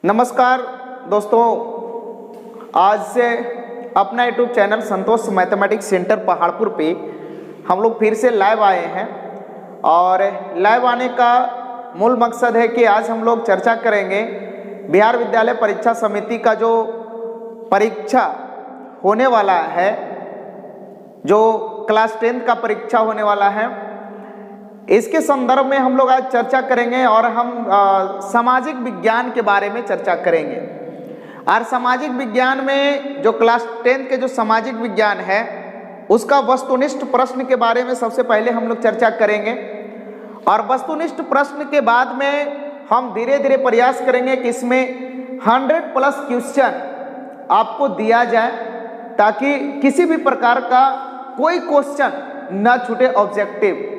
नमस्कार दोस्तों, आज से अपना यूट्यूब चैनल संतोष मैथमेटिक्स सेंटर पहाड़पुर पे हम लोग फिर से लाइव आए हैं। और लाइव आने का मूल मकसद है कि आज हम लोग चर्चा करेंगे बिहार विद्यालय परीक्षा समिति का जो परीक्षा होने वाला है, जो क्लास 10 का परीक्षा होने वाला है, इसके संदर्भ में हम लोग आज चर्चा करेंगे। और हम सामाजिक विज्ञान के बारे में चर्चा करेंगे। और सामाजिक विज्ञान में जो क्लास 10 के जो सामाजिक विज्ञान है उसका वस्तुनिष्ठ प्रश्न के बारे में सबसे पहले हम लोग चर्चा करेंगे। और वस्तुनिष्ठ प्रश्न के बाद में हम धीरे धीरे प्रयास करेंगे कि इसमें 100+ क्वेश्चन आपको दिया जाए, ताकि किसी भी प्रकार का कोई क्वेश्चन न छूटे। ऑब्जेक्टिव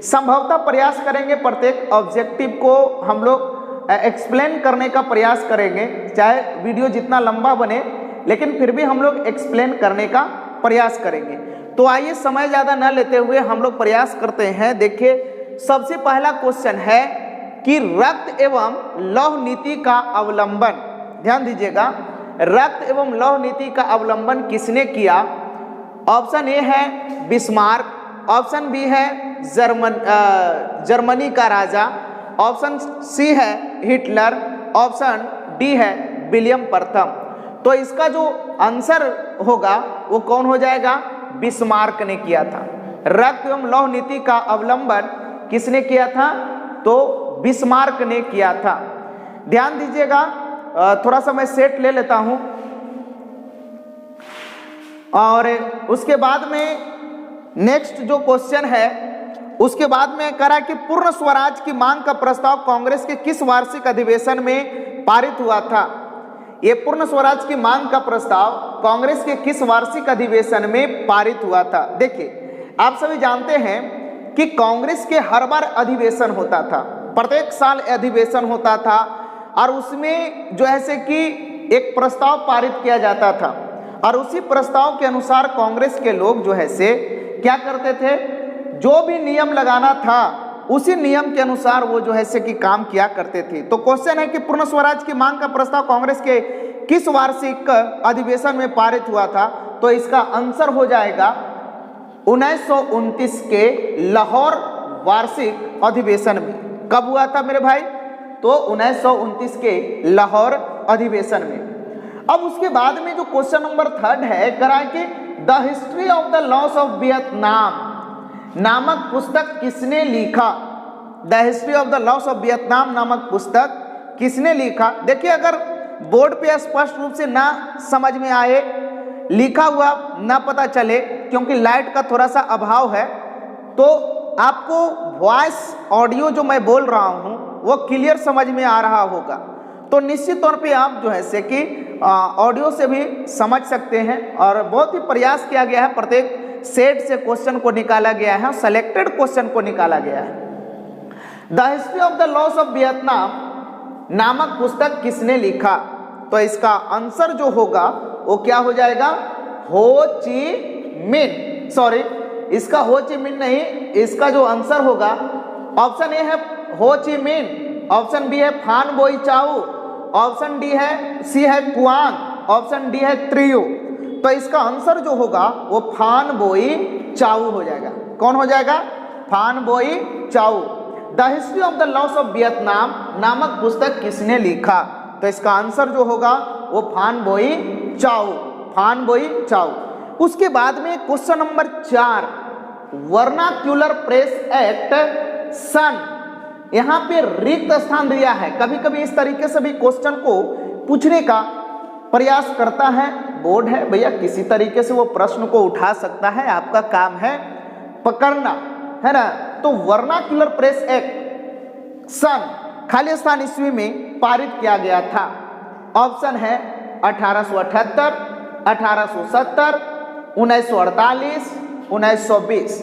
संभवतः प्रयास करेंगे, प्रत्येक ऑब्जेक्टिव को हम लोग एक्सप्लेन करने का प्रयास करेंगे, चाहे वीडियो जितना लंबा बने, लेकिन फिर भी हम लोग एक्सप्लेन करने का प्रयास करेंगे। तो आइए समय ज़्यादा न लेते हुए हम लोग प्रयास करते हैं। देखिए, सबसे पहला क्वेश्चन है कि रक्त एवं लौह नीति का अवलंबन, ध्यान दीजिएगा, रक्त एवं लौह नीति का अवलंबन किसने किया? ऑप्शन ए है बिस्मार्क, ऑप्शन बी है जर्मनी का राजा, ऑप्शन सी है हिटलर, ऑप्शन डी है विलियम प्रथम। तो इसका जो आंसर होगा वो कौन हो जाएगा? बिस्मार्क ने किया था। रक्त एवं लौह नीति का अवलंबन किसने किया था? तो बिस्मार्क ने किया था। ध्यान दीजिएगा, थोड़ा सा मैं सेट ले लेता हूं। और उसके बाद में नेक्स्ट जो क्वेश्चन है, उसके बाद में कह रहा है कि पूर्ण स्वराज की मांग का प्रस्ताव कांग्रेस के किस वार्षिक अधिवेशन में पारित हुआ था? ये पूर्ण स्वराज की मांग का प्रस्ताव कांग्रेस के किस वार्षिक अधिवेशन में पारित हुआ था? देखिए, आप सभी जानते हैं कि कांग्रेस के हर बार अधिवेशन होता था, प्रत्येक साल अधिवेशन होता था, और उसमें जो है कि एक प्रस्ताव पारित किया जाता था। और उसी प्रस्ताव के अनुसार कांग्रेस के लोग जो है से क्या करते थे? जो भी नियम लगाना था उसी नियम के अनुसार वो जो है से कि काम किया करते थे। तो क्वेश्चन है कि पूर्ण स्वराज की मांग का प्रस्ताव कांग्रेस के किस वार्षिक अधिवेशन में पारित हुआ था? तो इसका आंसर हो जाएगा 1929 के लाहौर वार्षिक अधिवेशन में। कब हुआ था मेरे भाई? तो 1929 के लाहौर अधिवेशन में। अब उसके बाद में जो क्वेश्चन नंबर 3 है, करा कि the history of the loss of Vietnam नामक पुस्तक किसने लिखा? The history of the loss of Vietnam नामक पुस्तक किसने लिखा? देखिए, अगर बोर्ड पे स्पष्ट रूप से ना समझ में आए, लिखा हुआ ना पता चले, क्योंकि लाइट का थोड़ा सा अभाव है, तो आपको वॉइस ऑडियो जो मैं बोल रहा हूँ वो क्लियर समझ में आ रहा होगा। तो निश्चित तौर पे आप जो है से कि ऑडियो से भी समझ सकते हैं। और बहुत ही प्रयास किया गया है, प्रत्येक सेट से क्वेश्चन को निकाला गया है, सेलेक्टेड क्वेश्चन को निकाला गया है। The history of the loss of Vietnam नामक पुस्तक किसने लिखा? तो इसका आंसर जो होगा वो क्या हो जाएगा? हो ची मिन, सॉरी, इसका हो ची मिन नहीं, इसका जो आंसर होगा ऑप्शन ए है हो ची मिन, ऑप्शन बी है फान बोई चाऊ, ऑप्शन सी है कुआंग, ऑप्शन डी है त्रियू। तो इसका आंसर जो होगा वो फान बोई चाऊ हो जाएगा। कौन हो जाएगा? फान बोई चाऊ। The history of the loss of Vietnam नामक पुस्तक किसने लिखा? तो इसका आंसर जो होगा वो फान बोई चाऊ, फान बोई चाऊ। उसके बाद में question number 4, vernacular press act सन, यहाँ पे रिक्त स्थान दिया है। कभी कभी इस तरीके से भी क्वेश्चन को पूछने का प्रयास करता है बोर्ड है भैया, किसी तरीके से वो प्रश्न को उठा सकता है, आपका काम है पकड़ना, है ना। तो वर्नाक्यूलर प्रेस एक्ट सन खाली स्थान ईस्वी में पारित किया गया था। ऑप्शन है 1878, 1870, 1948, 1920।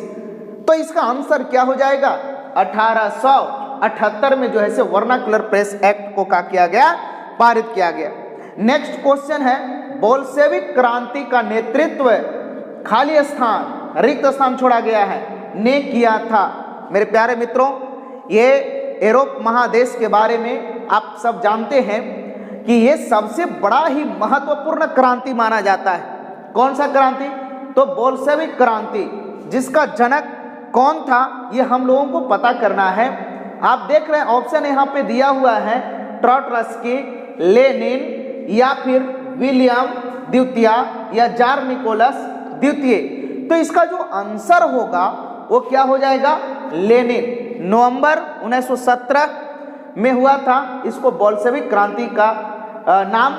तो इसका आंसर क्या हो जाएगा? 1878 में जो है से वर्नाक्यूलर प्रेस एक्ट को क्या किया गया? पारित किया गया। नेक्स्ट क्वेश्चन है, बोल्शेविक क्रांति का नेतृत्व खाली स्थान, रिक्त स्थान छोड़ा गया है, ने किया था? मेरे प्यारे मित्रों, ये यूरोप महादेश के बारे में आप सब जानते हैं कि ये सबसे बड़ा ही महत्वपूर्ण क्रांति माना जाता है। कौन सा क्रांति? तो बोल्शेविक क्रांति, जिसका जनक कौन था ये हम लोगों को पता करना है। आप देख रहे हैं ऑप्शन यहाँ पे दिया हुआ है, ट्रॉट्स्की, लेनिन या फिर विलियम द्वितीय या जार निकोलस द्वितीय। तो इसका जो आंसर होगा वो क्या हो जाएगा? लेनिन। नवंबर 1917 में हुआ था। इसको बोल्शेविक क्रांति का नाम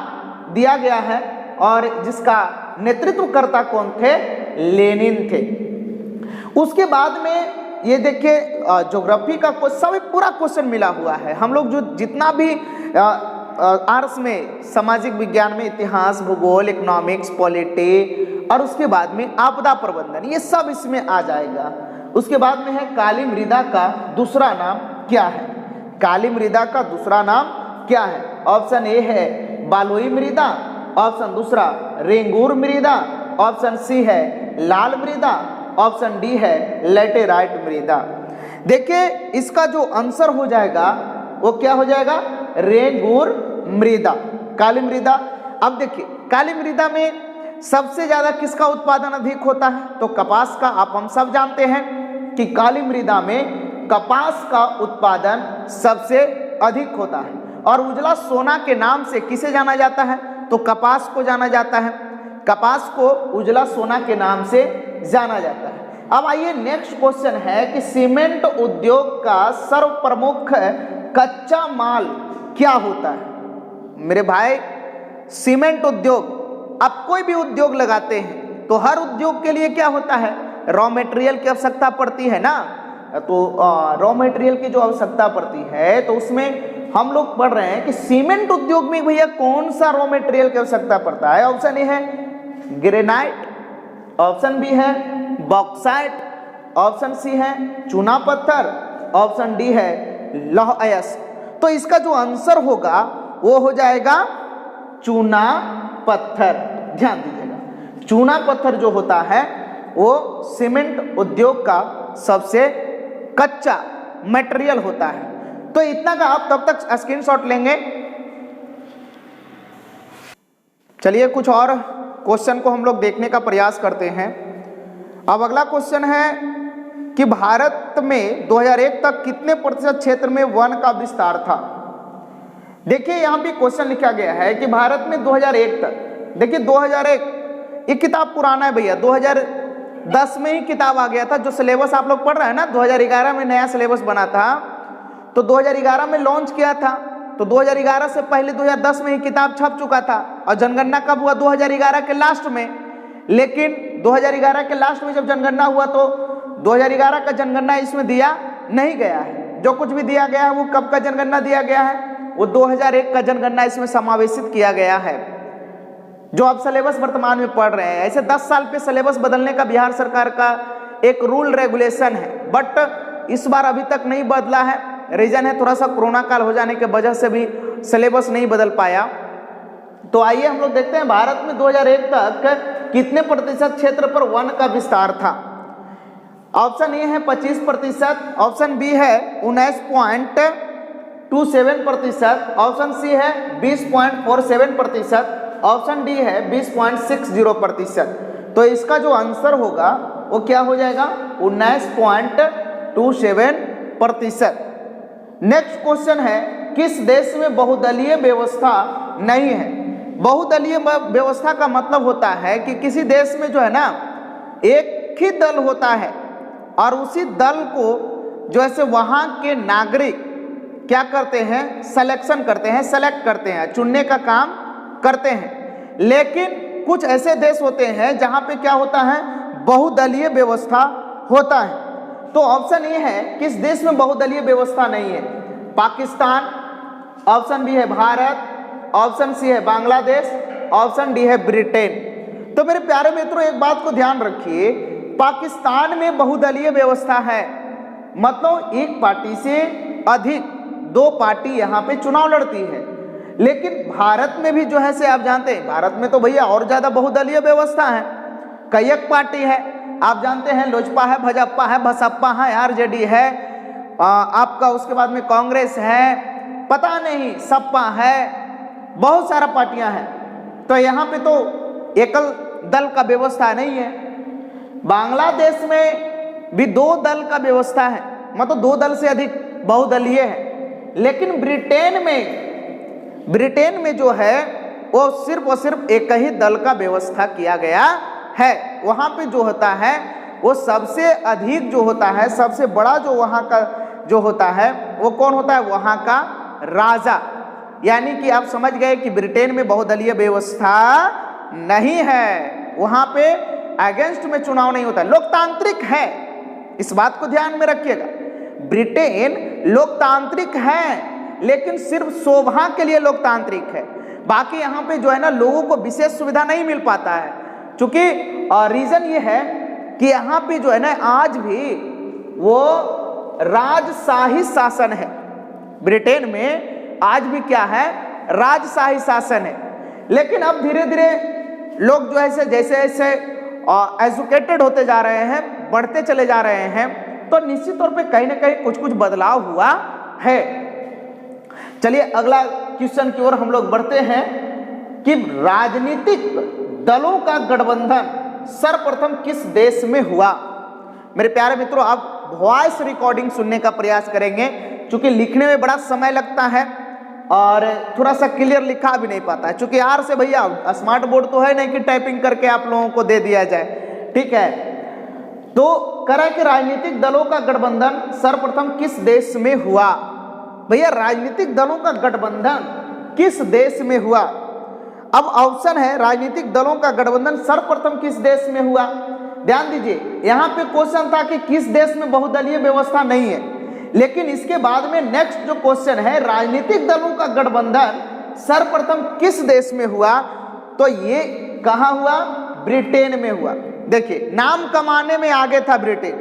दिया गया है और जिसका नेतृत्वकर्ता कौन थे? लेनिन थे। उसके बाद में ये देखिए ज्योग्राफी का सभी पूरा क्वेश्चन मिला हुआ है। हम लोग जो जितना भी आर्ट्स में, सामाजिक विज्ञान में इतिहास, भूगोल, इकोनॉमिक्स, पॉलिटी और उसके बाद में आपदा प्रबंधन, ये सब इसमें आ जाएगा। उसके बाद में है काली मृदा का दूसरा नाम क्या है? काली मृदा का दूसरा नाम क्या है? ऑप्शन ए है बालुई मृदा, ऑप्शन दूसरा रेंगूर मृदा, ऑप्शन सी है लाल मृदा, ऑप्शन डी है लेटेराइट मृदा। देखिए इसका जो आंसर हो जाएगा वो क्या हो जाएगा? रेंगूर मृदा, काली मृदा। अब देखिए काली मृदा में सबसे ज्यादा किसका उत्पादन अधिक होता है? तो कपास का। आप हम सब जानते हैं कि काली मृदा में कपास का उत्पादन सबसे अधिक होता है और उजला सोना के नाम से किसे जाना जाता है? तो कपास को जाना जाता है। कपास को उजला सोना के नाम से जाना जाता है। अब आइए नेक्स्ट क्वेश्चन है कि सीमेंट उद्योग का सर्व प्रमुख कच्चा माल क्या होता है? मेरे भाई सीमेंट उद्योग, आप कोई भी उद्योग लगाते हैं तो हर उद्योग के लिए क्या होता है? रॉ मटेरियल की आवश्यकता पड़ती है ना। तो रॉ मटेरियल की जो आवश्यकता पड़ती है तो उसमें हम लोग पढ़ रहे हैं कि सीमेंट उद्योग में भैया कौन सा रॉ मटेरियल की आवश्यकता पड़ता है? ऑप्शन ए है ग्रेनाइट, ऑप्शन बी है बॉक्साइट, ऑप्शन सी है चूना पत्थर, ऑप्शन डी है लौह अयस्क। तो इसका जो आंसर होगा वो हो जाएगा चूना पत्थर। ध्यान दीजिएगा, चूना पत्थर जो होता है वो सीमेंट उद्योग का सबसे कच्चा मटेरियल होता है। तो इतना का आप तब तक स्क्रीनशॉट लेंगे। चलिए कुछ और क्वेश्चन को हम लोग देखने का प्रयास करते हैं। अब अगला क्वेश्चन है कि भारत में 2001 तक कितने प्रतिशत क्षेत्र में वन का विस्तार था? देखिए यहाँ भी क्वेश्चन लिखा गया है कि भारत में 2001 तक, देखिए 2001 ये किताब पुराना है भैया, 2010 में ही किताब आ गया था। जो सिलेबस आप लोग पढ़ रहे हैं ना, 2011 में नया सिलेबस बना था, तो 2011 में लॉन्च किया था। तो 2011 से पहले 2010 में ही किताब छप चुका था और जनगणना कब हुआ? 2011 के लास्ट में। लेकिन 2011 के लास्ट में जब जनगणना हुआ तो 2011 का जनगणना इसमें दिया नहीं गया है। जो कुछ भी दिया गया है वो कब का जनगणना दिया गया है? वो 2001 का जनगणना इसमें समावेशित किया गया है। जो आप सिलेबस वर्तमान में पढ़ रहे हैं, ऐसे 10 साल पे सिलेबस बदलने का बिहार सरकार का एक रूल रेगुलेशन है, बट इस बार अभी तक नहीं बदला है। रीजन है थोड़ा सा कोरोना काल हो जाने के वजह से भी सिलेबस नहीं बदल पाया। तो आइए हम लोग देखते हैं भारत में 2001 तक कितने प्रतिशत क्षेत्र पर वन का विस्तार था। ऑप्शन ए है 25%, ऑप्शन बी है 19.27%, ऑप्शन सी है 20.47%, ऑप्शन डी है 20.60%। तो इसका जो आंसर होगा वो क्या हो जाएगा? 19.27%। नेक्स्ट क्वेश्चन है किस देश में बहुदलीय व्यवस्था नहीं है? बहुदलीय व्यवस्था का मतलब होता है कि किसी देश में जो है ना एक ही दल होता है और उसी दल को जो है वहाँ के नागरिक क्या करते हैं? सिलेक्शन करते हैं, सेलेक्ट करते हैं, चुनने का काम करते हैं। लेकिन कुछ ऐसे देश होते हैं जहाँ पे क्या होता है? बहुदलीय व्यवस्था होता है। तो ऑप्शन ए है किस देश में बहुदलीय व्यवस्था नहीं है? पाकिस्तान, ऑप्शन बी है भारत, ऑप्शन सी है बांग्लादेश, ऑप्शन डी है ब्रिटेन। तो मेरे प्यारे मित्रों एक बात को ध्यान रखिए, पाकिस्तान में बहुदलीय व्यवस्था है, मतलब एक पार्टी से अधिक 2 पार्टी यहाँ पे चुनाव लड़ती है। लेकिन भारत में भी जो है से आप जानते हैं, भारत में तो भैया और ज्यादा बहुदलीय व्यवस्था है। कई एक पार्टी है, आप जानते हैं लोजपा है, भाजपा है, बसपा है, आरजेडी है, आपका उसके बाद में कांग्रेस है, पता नहीं सपा है, बहुत सारा पार्टियां हैं, तो यहाँ पे तो एकल दल का व्यवस्था नहीं है। बांग्लादेश में भी 2 दल का व्यवस्था है, मतलब 2 दल से अधिक बहुदलीय है। लेकिन ब्रिटेन में जो है वो सिर्फ और सिर्फ एक ही दल का व्यवस्था किया गया है। वहाँ पे जो होता है वो सबसे अधिक जो होता है, सबसे बड़ा जो वहाँ का जो होता है वो कौन होता है, वहाँ का राजा। यानी कि आप समझ गए कि ब्रिटेन में बहुदलीय व्यवस्था नहीं है, वहाँ पे अगेंस्ट में चुनाव नहीं होता, लोकतांत्रिक है। इस बात को ध्यान में रखिएगा, ब्रिटेन लोकतांत्रिक है लेकिन सिर्फ शोभा के लिए लोकतांत्रिक है। बाकी यहाँ पे जो है ना लोगों को विशेष सुविधा नहीं मिल पाता है, क्योंकि रीजन ये है कि यहाँ पे जो है ना आज भी वो राजशाही शासन है। ब्रिटेन में आज भी क्या है, राजशाही शासन है। लेकिन अब धीरे धीरे लोग जो है जैसे जैसे एजुकेटेड होते जा रहे हैं, बढ़ते चले जा रहे हैं, तो निश्चित तौर पे कहीं ना कहीं कुछ कुछ बदलाव हुआ है। चलिए अगला क्वेश्चन की ओर हम लोग बढ़ते हैं कि राजनीतिक दलों का गठबंधन सर्वप्रथम किस देश में हुआ। मेरे प्यारे मित्रों, आप वॉइस रिकॉर्डिंग सुनने का प्रयास करेंगे, क्योंकि लिखने में बड़ा समय लगता है और थोड़ा सा क्लियर लिखा भी नहीं पाता है। चूंकि यार से भैया स्मार्ट बोर्ड तो है नहीं कि टाइपिंग करके आप लोगों को दे दिया जाए, ठीक है। तो करा कि राजनीतिक दलों का गठबंधन सर्वप्रथम किस देश में हुआ। भैया राजनीतिक दलों का गठबंधन किस देश में हुआ। अब ऑप्शन है राजनीतिक दलों का गठबंधन सर्वप्रथम किस देश में हुआ। ध्यान दीजिए, यहाँ पे क्वेश्चन था कि किस देश में बहुदलीय व्यवस्था नहीं है, लेकिन इसके बाद में नेक्स्ट जो क्वेश्चन है राजनीतिक दलों का गठबंधन सर्वप्रथम किस देश में हुआ, तो ये कहाँ हुआ, ब्रिटेन में हुआ। देखिए नाम कमाने में आगे था ब्रिटेन,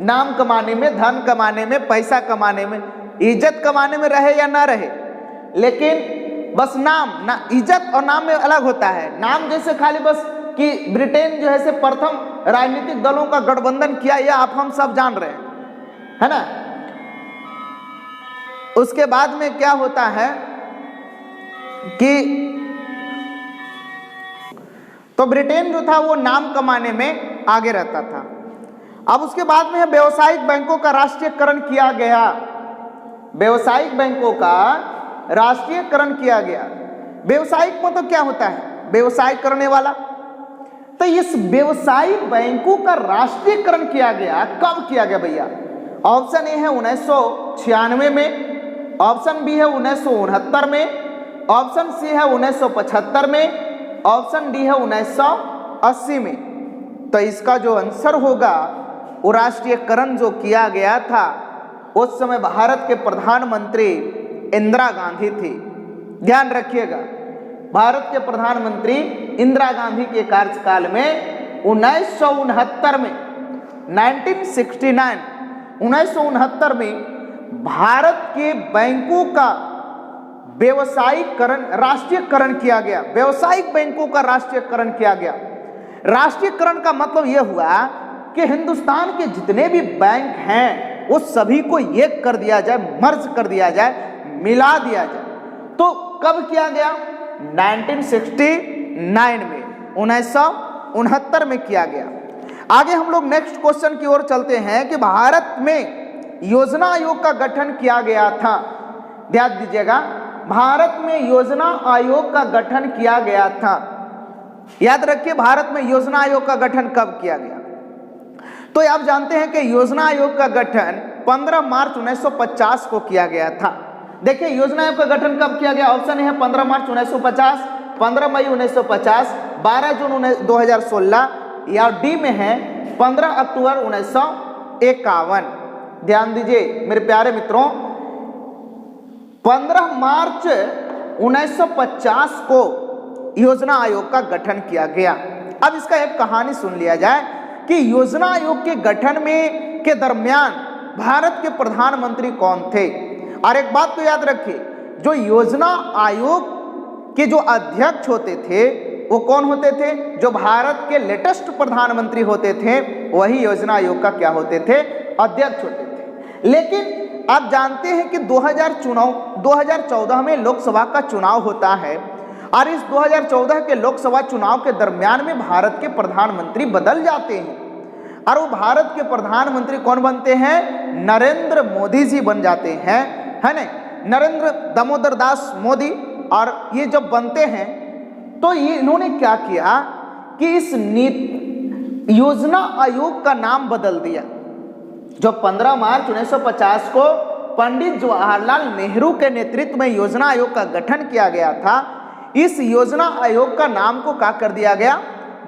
नाम कमाने में, धन कमाने में, पैसा कमाने में, इज्जत कमाने में रहे या ना रहे, लेकिन बस नाम ना, इज्जत और नाम में अलग होता है। नाम जैसे खाली बस कि ब्रिटेन जो है से प्रथम राजनीतिक दलों का गठबंधन किया, यह आप हम सब जान रहे हैं, है ना। उसके बाद में क्या होता है कि तो ब्रिटेन जो था वो नाम कमाने में आगे रहता था। अब उसके बाद में व्यावसायिक बैंकों का राष्ट्रीयकरण किया गया, व्यावसायिक बैंकों का राष्ट्रीयकरण किया गया। व्यावसायिक मतलब क्या होता है, व्यवसाय करने वाला। तो इस व्यवसायिक बैंकों का राष्ट्रीयकरण किया गया, कब किया गया भैया। ऑप्शन ए है 1996 में, ऑप्शन बी है 1969 में, ऑप्शन सी है 1975 में, ऑप्शन डी है 1980 में। तो इसका जो आंसर होगा वो राष्ट्रीयकरण जो किया गया था उस समय भारत के प्रधानमंत्री इंदिरा गांधी थी। ध्यान रखिएगा, भारत के प्रधानमंत्री इंदिरा गांधी के कार्यकाल में 1969 में 1969 में भारत के बैंकों का व्यवसायीकरण राष्ट्रीयकरण किया गया। व्यावसायिक बैंकों का राष्ट्रीयकरण किया गया। राष्ट्रीयकरण का मतलब यह हुआ कि हिंदुस्तान के जितने भी बैंक हैं वो सभी को एक कर दिया जाए, मर्ज कर दिया जाए, मिला दिया जाए। तो कब किया गया, 1969 में, 1969 में किया गया। आगे हम लोग नेक्स्ट क्वेश्चन की ओर चलते हैं कि भारत में योजना आयोग का गठन किया गया था। ध्यान दीजिएगा, भारत में योजना आयोग का गठन किया गया था। याद रखिए भारत में योजना आयोग का गठन कब किया गया। तो आप जानते हैं कि योजना आयोग का गठन 15 मार्च 1950 को किया गया था। देखिए योजना आयोग का गठन कब किया गया। ऑप्शन है 15 मार्च 1950, 15 मई 1950, 12 जून 2016, या डी में है 15 अक्टूबर 1951। ध्यान दीजिए मेरे प्यारे मित्रों, 15 मार्च 1950 को योजना आयोग का गठन किया गया। अब इसका एक कहानी सुन लिया जाए कि योजना आयोग के गठन में के दरमियान भारत के प्रधानमंत्री कौन थे। और एक बात को याद रखिए, जो योजना आयोग के जो अध्यक्ष होते थे वो कौन होते थे, जो भारत के लेटेस्ट प्रधानमंत्री होते थे वही योजना आयोग का क्या होते थे, अध्यक्ष होते थे। लेकिन आप जानते हैं कि 2014 में लोकसभा का चुनाव होता है और इस 2014 के लोकसभा चुनाव के दरमियान में भारत के प्रधानमंत्री बदल जाते हैं और वो भारत के प्रधानमंत्री कौन बनते हैं? नरेंद्र मोदी जी बन जाते हैं, है ना, नरेंद्र दामोदर दास मोदी। और ये जब बनते हैं तो ये इन्होंने क्या किया कि इस योजना आयोग का नाम बदल दिया। जो 15 मार्च 1950 को पंडित जवाहरलाल नेहरू के नेतृत्व में योजना आयोग का गठन किया गया था, इस योजना आयोग का नाम को क्या कर दिया गया?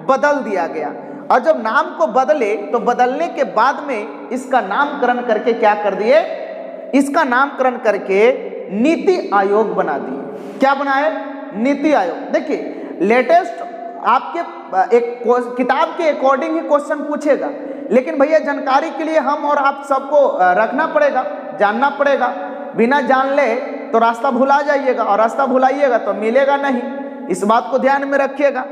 बदल दिया गया। और जब नाम को बदले तो बदलने के बाद में इसका नामकरण करके क्या कर दिए? इसका नामकरण करके नीति आयोग बना दिए। क्या बनाए? नीति आयोग। देखिए लेटेस्ट आपके एक किताब के अकॉर्डिंग ही क्वेश्चन पूछेगा, लेकिन भैया जानकारी के लिए हम और आप सबको रखना पड़ेगा, जानना पड़ेगा। बिना जान ले तो रास्ता भुला जाइएगा और रास्ता भुलाइएगा तो मिलेगा नहीं। इस बात को ध्यान में रखिएगा,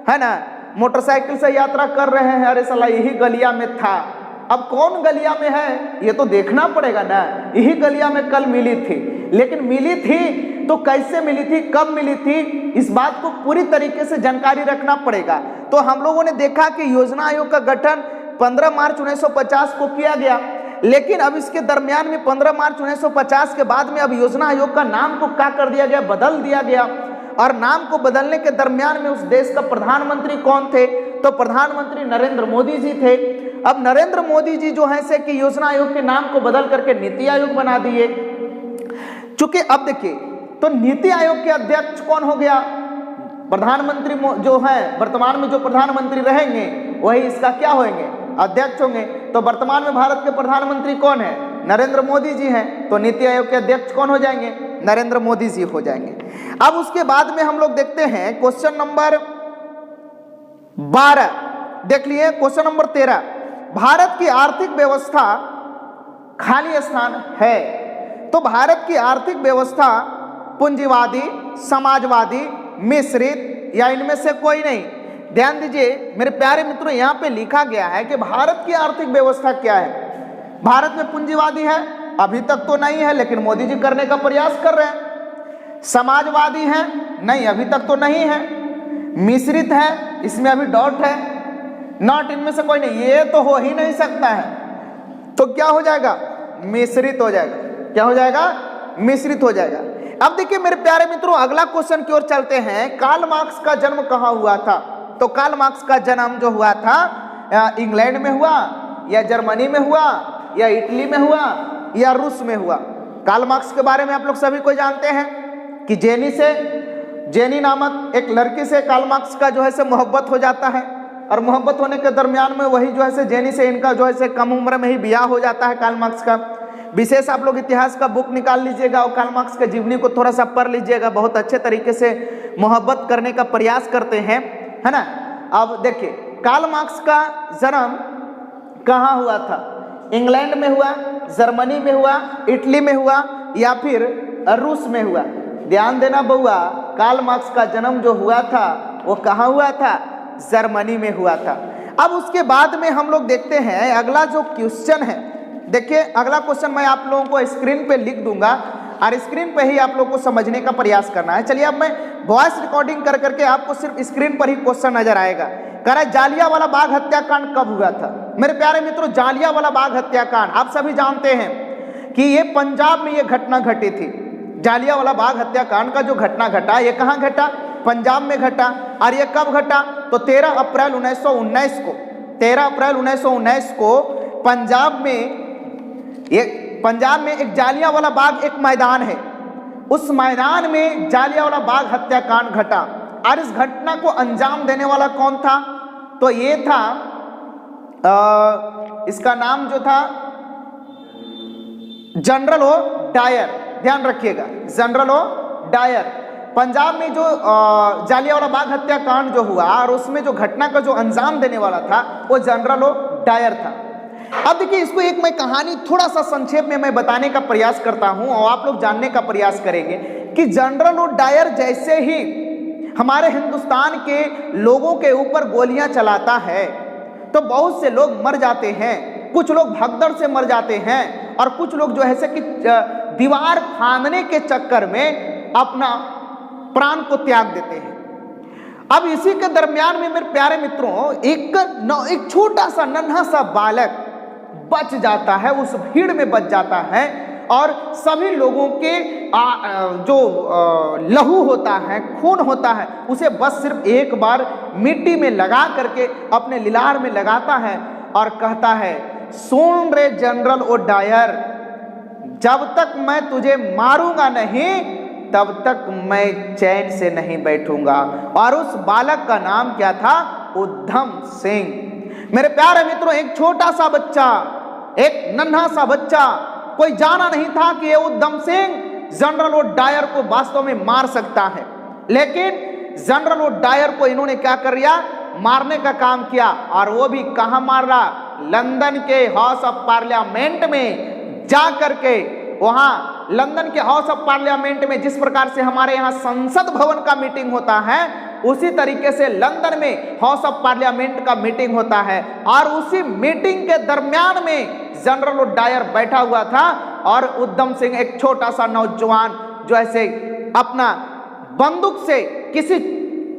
है ना। मोटरसाइकिल से यात्रा कर रहे हैं, अरे साला यही गलिया में था, अब कौन गलिया में है ये तो देखना पड़ेगा ना। यही गलिया में कल मिली थी, लेकिन मिली थी तो कैसे मिली थी, कब मिली थी, इस बात को पूरी तरीके से जानकारी रखना पड़ेगा। तो हम लोगों ने देखा कि योजना आयोग का गठन 15 मार्च 1950 को किया गया, लेकिन अब इसके दरमियान में 15 मार्च 1950 के बाद में अब योजना आयोग का नाम को क्या कर दिया गया? बदल दिया गया। और नाम को बदलने के दरमियान में उस देश का प्रधानमंत्री कौन थे? तो प्रधानमंत्री नरेंद्र मोदी जी थे। अब नरेंद्र मोदी जी जो है से कि योजना आयोग के नाम को बदल करके नीति आयोग बना दिए। चूंकि अब देखिए तो नीति आयोग के अध्यक्ष कौन हो गया? प्रधानमंत्री जो है वर्तमान में जो प्रधानमंत्री रहेंगे वही इसका क्या होंगे? अध्यक्ष होंगे। तो वर्तमान में भारत के प्रधानमंत्री कौन है? नरेंद्र मोदी जी हैं। तो नीति आयोग के अध्यक्ष कौन हो जाएंगे? नरेंद्र मोदी जी हो जाएंगे। अब उसके बाद में हम लोग देखते हैं क्वेश्चन नंबर 12 देख लिए। क्वेश्चन नंबर 13, भारत की आर्थिक व्यवस्था खाली स्थान है। तो भारत की आर्थिक व्यवस्था पूंजीवादी, समाजवादी, मिश्रित या इनमें से कोई नहीं। ध्यान दीजिए मेरे प्यारे मित्रों, यहाँ पे लिखा गया है कि भारत की आर्थिक व्यवस्था क्या है। भारत में पूंजीवादी है, अभी तक तो नहीं है, लेकिन मोदी जी करने का प्रयास कर रहे हैं। समाजवादी है, नहीं अभी तक तो नहीं है। मिश्रित है, इसमें अभी डॉट है, नॉट, इनमें से कोई नहीं, ये तो हो ही नहीं सकता है। तो क्या हो जाएगा? मिश्रित हो जाएगा। क्या हो जाएगा? मिश्रित हो जाएगा। अब देखिए मेरे प्यारे मित्रों, अगला क्वेश्चन की ओर चलते हैं। कार्ल मार्क्स का जन्म कहाँ हुआ था? तो कार्ल मार्क्स का जन्म जो हुआ था इंग्लैंड में हुआ, या जर्मनी में हुआ, या इटली में हुआ, या रूस में हुआ। कार्ल मार्क्स के बारे में आप लोग सभी को जानते हैं कि जेनी नामक एक लड़की से कार्ल मार्क्स का जो है से मोहब्बत हो जाता है, और मोहब्बत होने के दरमियान में वही जो है से जेनी से इनका जो है से कम उम्र में ही ब्याह हो जाता है कार्ल मार्क्स का। विशेष आप लोग इतिहास का बुक निकाल लीजिएगा और कार्ल मार्क्स के जीवनी को थोड़ा सा पढ़ लीजिएगा, बहुत अच्छे तरीके से मोहब्बत करने का प्रयास करते हैं, है ना। अब देखिए कार्ल मार्क्स का जन्म कहाँ हुआ था? इंग्लैंड में हुआ, जर्मनी में हुआ, इटली में हुआ, या फिर रूस में हुआ? ध्यान देना बउआ, कार्ल मार्क्स का जन्म जो हुआ था वो कहाँ हुआ था? जर्मनी में हुआ था। अब उसके बाद में हम लोग देखते हैं अगला जो क्वेश्चन है। देखिए अगला क्वेश्चन मैं आप लोगों को स्क्रीन पे लिख दूंगा और स्क्रीन पे ही आप लोगों को समझने का प्रयास करना है। चलिए अब मैं वॉइस रिकॉर्डिंग कर करके आपको सिर्फ स्क्रीन पर ही क्वेश्चन नजर आएगा। कह रहा है जालियांवाला बाग हत्याकांड कब हुआ था? मेरे प्यारे मित्रों, जालियांवाला बाग हत्याकांड आप सभी जानते हैं कि ये पंजाब में ये घटना घटी थी। जालियांवाला बाग हत्याकांड का जो घटना घटा, ये कहाँ घटा? पंजाब में घटा। और ये कब घटा? तो 13 अप्रैल 1919 को, 13 अप्रैल 1919 को पंजाब में एक जालियांवाला बाग एक मैदान है, उस मैदान में जालियांवाला बाग हत्याकांड घटा। और इस घटना को अंजाम देने वाला कौन था? तो ये था इसका नाम जो था जनरल ओ डायर। ध्यान रखिएगा, जनरल ओ डायर। पंजाब में जो जालियांवाला बाग हत्याकांड जो हुआ और उसमें जो घटना का जो अंजाम देने वाला था वो जनरल ओ डायर था। अब देखिए इसको एक मैं कहानी थोड़ा सा संक्षेप में मैं बताने का प्रयास करता हूं और आप लोग जानने का प्रयास करेंगे कि जनरल ओ डायर जैसे ही हमारे हिंदुस्तान के लोगों के ऊपर गोलियां चलाता है तो बहुत से लोग मर जाते हैं, कुछ लोग भगदड़ से मर जाते हैं और कुछ लोग जो है कि दीवार फांदने के चक्कर में अपना प्राण को त्याग देते हैं। अब इसी के दरमियान में मेरे प्यारे मित्रों एक छोटा सा नन्हा सा बालक बच जाता है, उस भीड़ में बच जाता है और सभी लोगों के जो लहू होता है, खून होता है, उसे बस सिर्फ एक बार मिट्टी में लगा करके अपने लिलार में लगाता है और कहता है, सुन रे जनरल ओडायर, जब तक मैं तुझे मारूंगा नहीं तब तक मैं चैन से नहीं बैठूंगा। और उस बालक का नाम क्या था? उद्धम सिंह। मेरे प्यारे मित्रों, एक छोटा सा बच्चा, एक नन्हा सा बच्चा, कोई जाना नहीं था कि ये उद्धम सिंह जनरल ओडायर को वास्तव में मार सकता है, लेकिन जनरल ओडायर को इन्होंने क्या कर दिया? मारने का काम किया। और वो भी कहां मार रहा? लंदन के हाउस ऑफ पार्लियामेंट में जा करके, वहां लंदन के हाउस ऑफ पार्लियामेंट में जिस प्रकार से हमारे यहाँ संसद भवन का मीटिंग होता है, उसी तरीके से लंदन में हाउस ऑफ पार्लियामेंट का मीटिंग होता है। और उसी मीटिंग के दरमियान में जनरल ओडायर बैठा हुआ था और उद्धम सिंह एक छोटा सा नौजवान जो ऐसे अपना बंदूक से किसी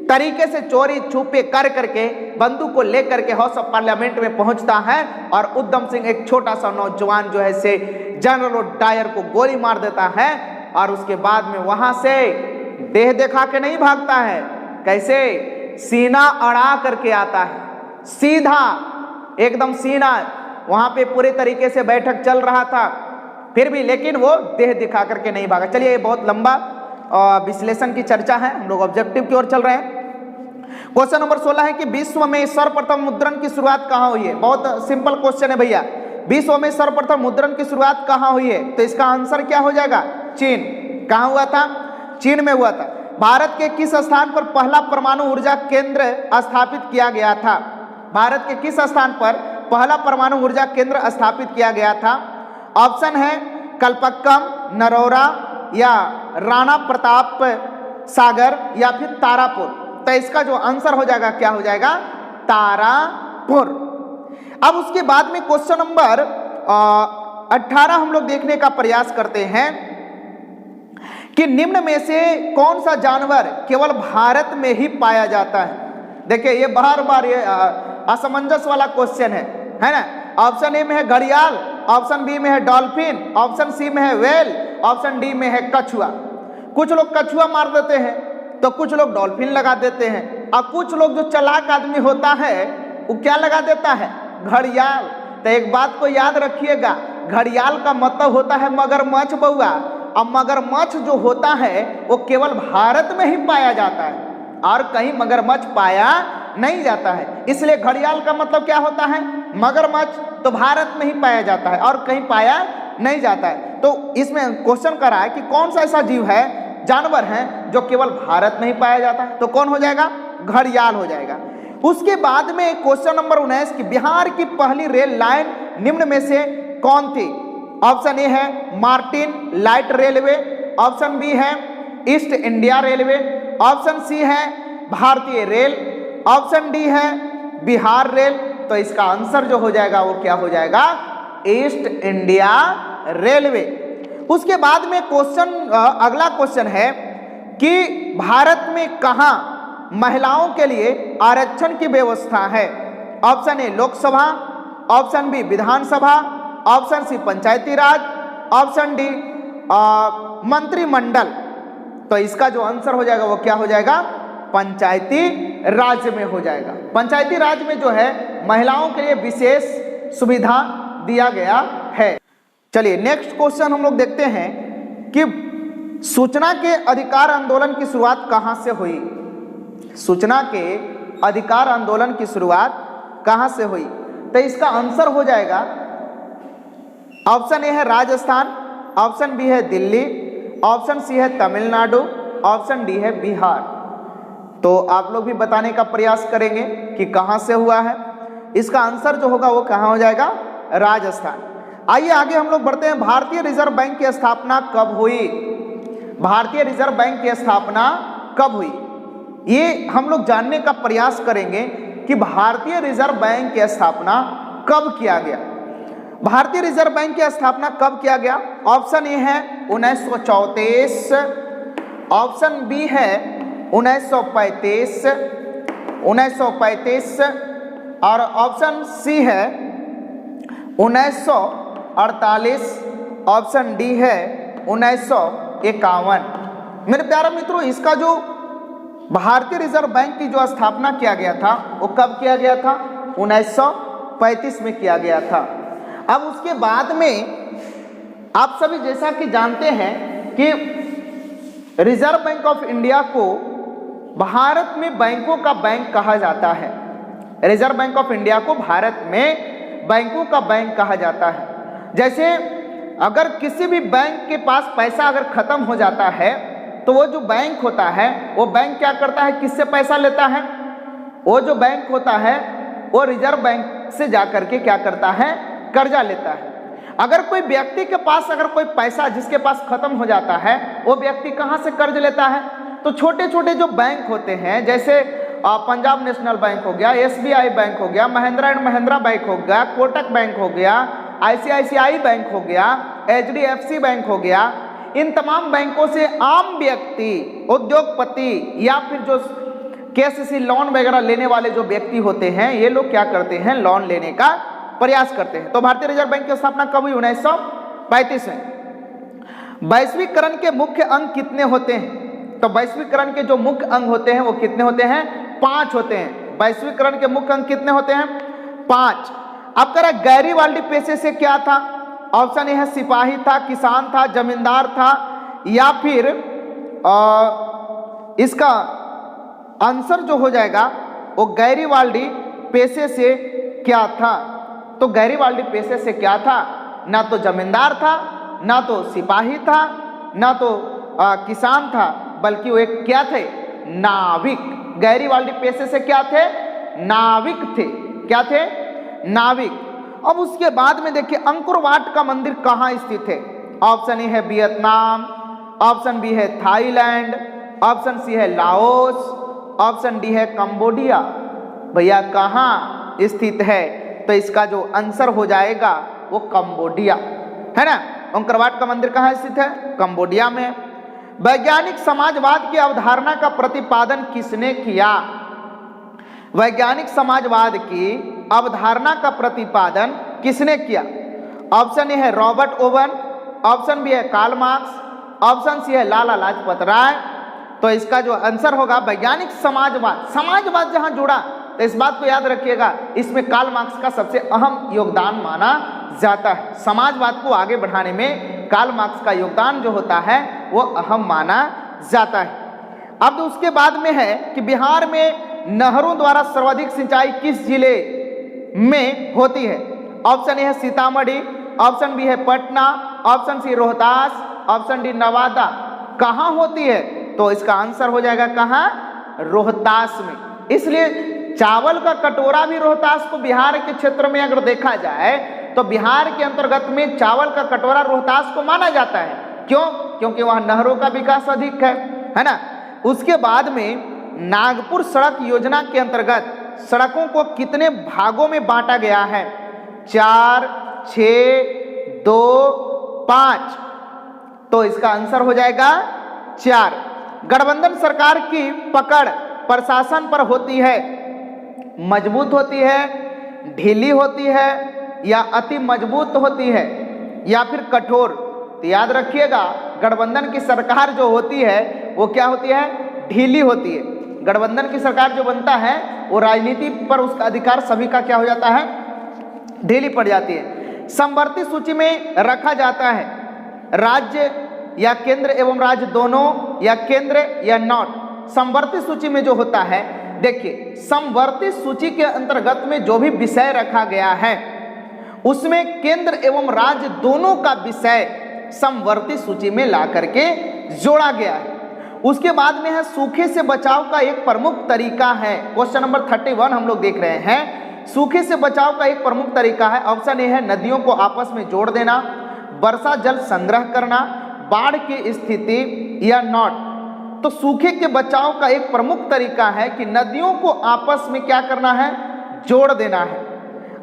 तरीके से चोरी छुपे कर करके बंदूक को लेकर के हाउस ऑफ पार्लियामेंट में पहुंचता है और उद्धम सिंह एक छोटा सा नौजवान जो है से जनरल ओडायर को गोली मार देता है। और उसके बाद में वहां से देह दिखा के नहीं भागता है, कैसे? सीना अड़ा करके आता है, सीधा एकदम सीना। वहां पे पूरे तरीके से बैठक चल रहा था फिर भी, लेकिन वो देह दिखा करके नहीं भागा। चलिए, ये बहुत लंबा विश्लेषण की चर्चा है, हम लोग ऑब्जेक्टिव की ओर चल रहे हैं। क्वेश्चन नंबर 16 है कि विश्व में सर्वप्रथम मुद्रण की शुरुआत कहां हुई है? बहुत सिंपल क्वेश्चन है भैया। विश्व में सर्वप्रथम मुद्रण की शुरुआत कहां हुई है? तो इसका आंसर क्या हो जाएगा? चीन। कहां हुआ था? चीन में हुआ था। भारत के किस स्थान पर पहला परमाणु ऊर्जा केंद्र स्थापित किया गया था? भारत के किस स्थान पर पहला परमाणु ऊर्जा केंद्र स्थापित किया गया था? ऑप्शन है कल्पक्कम, नरोरा या राणा प्रताप सागर या फिर तारापुर। तो इसका जो आंसर हो जाएगा क्या हो जाएगा? तारापुर। अब उसके बाद में क्वेश्चन नंबर 18 हम लोग देखने का प्रयास करते हैं कि निम्न में से कौन सा जानवर केवल भारत में ही पाया जाता है? देखिए, ये बार बार ये असमंजस वाला क्वेश्चन है ना। ऑप्शन ए में है घड़ियाल, ऑप्शन बी में है डॉल्फिन, ऑप्शन सी में है व्हेल, ऑप्शन डी में है कछुआ। कुछ लोग कछुआ मार देते हैं तो कुछ लोग डॉल्फिन लगा देते हैं, और कुछ लोग जो चालाक आदमी होता है वो क्या लगा देता है? घड़ियाल। तो एक बात को याद रखिएगा, घड़ियाल का मतलब होता है मगरमच्छ बउआ, और मगरमच्छ जो होता है वो केवल भारत में ही पाया जाता है और कहीं मगरमच्छ पाया नहीं जाता है। इसलिए घड़ियाल का मतलब क्या होता है? मगरमच्छ। तो भारत में ही पाया जाता है और कहीं पाया नहीं जाता है। तो इसमें क्वेश्चन करा है कि कौन सा ऐसा जीव है, जानवर है, जो केवल भारत में ही पाया जाता है? तो कौन हो जाएगा? घड़ियाल हो जाएगा। उसके बाद में क्वेश्चन नंबर 19 की बिहार की पहली रेल लाइन निम्न में से कौन थी? ऑप्शन ए है Martin Light Railway, option B है East India Railway, option C है भारतीय रेल, ऑप्शन डी है बिहार रेल। तो इसका आंसर जो हो जाएगा वो क्या हो जाएगा? East India railway. उसके बाद में क्वेश्चन अगला क्वेश्चन है कि भारत में कहां महिलाओं के लिए आरक्षण की व्यवस्था है? Option A Lok Sabha, option B Vidhan Sabha, option C Panchayati Raj, option D मंत्रिमंडल। तो इसका जो आंसर हो जाएगा वो क्या हो जाएगा? पंचायती राज में हो जाएगा। पंचायती राज में जो है महिलाओं के लिए विशेष सुविधा दिया गया है। चलिए, नेक्स्ट क्वेश्चन हम लोग देखते हैं कि सूचना के अधिकार आंदोलन की शुरुआत कहां से हुई? सूचना के अधिकार आंदोलन की शुरुआत कहां से हुई? तो इसका आंसर हो जाएगा ऑप्शन ए है राजस्थान, ऑप्शन बी है दिल्ली, ऑप्शन सी है तमिलनाडु, ऑप्शन डी है बिहार। तो आप लोग भी बताने का प्रयास करेंगे कि कहां से हुआ है। इसका आंसर जो होगा वो कहां हो जाएगा? राजस्थान। आइए आगे हम लोग बढ़ते हैं। भारतीय रिजर्व बैंक की स्थापना कब हुई? भारतीय रिजर्व बैंक की स्थापना कब हुई, ये हम लोग जानने का प्रयास करेंगे कि भारतीय रिजर्व बैंक की स्थापना कब किया गया। भारतीय रिजर्व बैंक की स्थापना कब किया गया? ऑप्शन ए है 1934, ऑप्शन बी है 1935 और ऑप्शन सी है 1948, ऑप्शन डी है 1951। मेरे प्यारे मित्रों, इसका जो भारतीय रिजर्व बैंक की जो स्थापना किया गया था वो कब किया गया था? 1935 में किया गया था। अब उसके बाद में आप सभी जैसा कि जानते हैं कि रिजर्व बैंक ऑफ इंडिया को भारत में बैंकों का बैंक कहा जाता है। रिजर्व बैंक ऑफ इंडिया को भारत में बैंकों का बैंक कहा जाता है। जैसे अगर किसी भी बैंक के पास पैसा अगर खत्म हो जाता है तो वो जो बैंक होता है वो बैंक क्या करता है? किससे पैसा लेता है? वो जो बैंक होता है वो रिजर्व बैंक से जाकर के क्या करता है? कर्जा लेता है। अगर कोई व्यक्ति के पास अगर कोई पैसा जिसके पास खत्म हो जाता है वो व्यक्ति कहाँ से कर्ज लेता है? तो छोटे छोटे जो बैंक होते हैं, जैसे पंजाब नेशनल बैंक हो गया, SBI बैंक हो गया, महिंद्रा एंड महिंद्रा बैंक हो गया, कोटक बैंक हो गया, ICICI बैंक हो गया, HDFC बैंक हो गया, इन तमाम बैंकों से आम व्यक्ति, उद्योगपति या फिर जो KCC लोन वगैरह लेने वाले जो व्यक्ति होते हैं ये लोग क्या करते हैं? लोन लेने का प्रयास करते हैं। तो भारतीय रिजर्व बैंक की स्थापना कब हुई? 1935 में। वैश्वीकरण के मुख्य अंग कितने होते हैं? तो वैश्वीकरण के जो मुख्य अंग होते हैं वो कितने होते हैं? 5 होते हैं। वैश्वीकरण के मुख्य अंग कितने होते हैं? 5। अब कह रहा गैरीवाल्डी पेशे से क्या था? ऑप्शन ए है सिपाही था, किसान था, जमींदार था, या फिर इसका आंसर जो हो जाएगा वो गैरीवाल्डी पेशे से क्या था? तो गैरीवाल्डी पेशे से क्या था? ना तो जमींदार था, ना तो सिपाही था, ना तो किसान था, बल्कि वो एक क्या थे? नाविक। गैरीवाल्डी पेशे से क्या थे? नाविक थे। क्या थे? नाविक। अब उसके बाद में देखिए अंकुर वाट का मंदिर कहाँ स्थित है? ऑप्शन ए है वियतनाम, ऑप्शन बी है थाईलैंड, ऑप्शन सी है लाओस, ऑप्शन डी है कंबोडिया। भैया कहाँ स्थित है? तो इसका जो आंसर हो जाएगा वो कंबोडिया है ना। अंकुर वाट का मंदिर कहाँ स्थित है? कंबोडिया में। वैज्ञानिक समाजवाद की अवधारणा का प्रतिपादन किसने किया? वैज्ञानिक समाजवाद की अवधारणा का प्रतिपादन किसने किया? ऑप्शन ए है रॉबर्ट ओवन, ऑप्शन बी है कार्ल मार्क्स, ऑप्शन सी है लाला लाजपत राय। तो इसका जो आंसर होगा वैज्ञानिक समाजवाद। समाजवाद जहां जुड़ा तो इस बात को याद रखिएगा, इसमें कार्ल मार्क्स का सबसे अहम योगदान माना जाता है। समाजवाद को आगे बढ़ाने में कार्ल मार्क्स का योगदान जो होता है वो अहम माना जाता है। अब उसके बाद में है कि बिहार में नहरों द्वारा सर्वाधिक सिंचाई किस जिले में होती है? ऑप्शन ए है सीतामढ़ी, ऑप्शन बी है Patna, option C Rohtas, option D Nawada. कहाँ होती है? तो इसका आंसर हो जाएगा कहाँ? रोहतास में। इसलिए चावल का कटोरा भी रोहतास को बिहार के क्षेत्र में अगर देखा जाए तो बिहार के अंतर्गत में चावल का कटोरा रोहतास को माना जाता है। क्यों? क्योंकि वहां नहरों का विकास अधिक है ना। उसके बाद में नागपुर सड़क योजना के अंतर्गत सड़कों को कितने भागों में बांटा गया है? 4, 6, 2, 5। तो इसका आंसर हो जाएगा 4। गठबंधन सरकार की पकड़ प्रशासन पर होती है, मजबूत होती है, ढीली होती है, या अति मजबूत होती है, या फिर कठोर? तो याद रखिएगा गठबंधन की सरकार जो होती है वो क्या होती है? ढीली होती है। गठबंधन की सरकार जो बनता है वो राजनीति पर उसका अधिकार सभी का क्या हो जाता है? ढीली पड़ जाती है। समवर्ती सूची में रखा जाता है राज्य या केंद्र एवं राज्य दोनों, या केंद्र या नॉट। समवर्ती सूची में जो होता है, देखिए समवर्ती सूची के अंतर्गत में जो भी विषय रखा गया है उसमें केंद्र एवं राज्य दोनों का विषय समवर्ती सूची में ला करके जोड़ा गया है। उसके बाद में है सूखे से बचाव का एक प्रमुख तरीका है। क्वेश्चन नंबर 31 हम लोग देख रहे हैं। सूखे से बचाव का एक प्रमुख तरीका है, ऑप्शन ए है नदियों को आपस में जोड़ देना, वर्षा जल संग्रह करना, बाढ़ की स्थिति, या नॉट। तो सूखे के बचाव का एक प्रमुख तरीका है कि नदियों को आपस में क्या करना है? जोड़ देना है।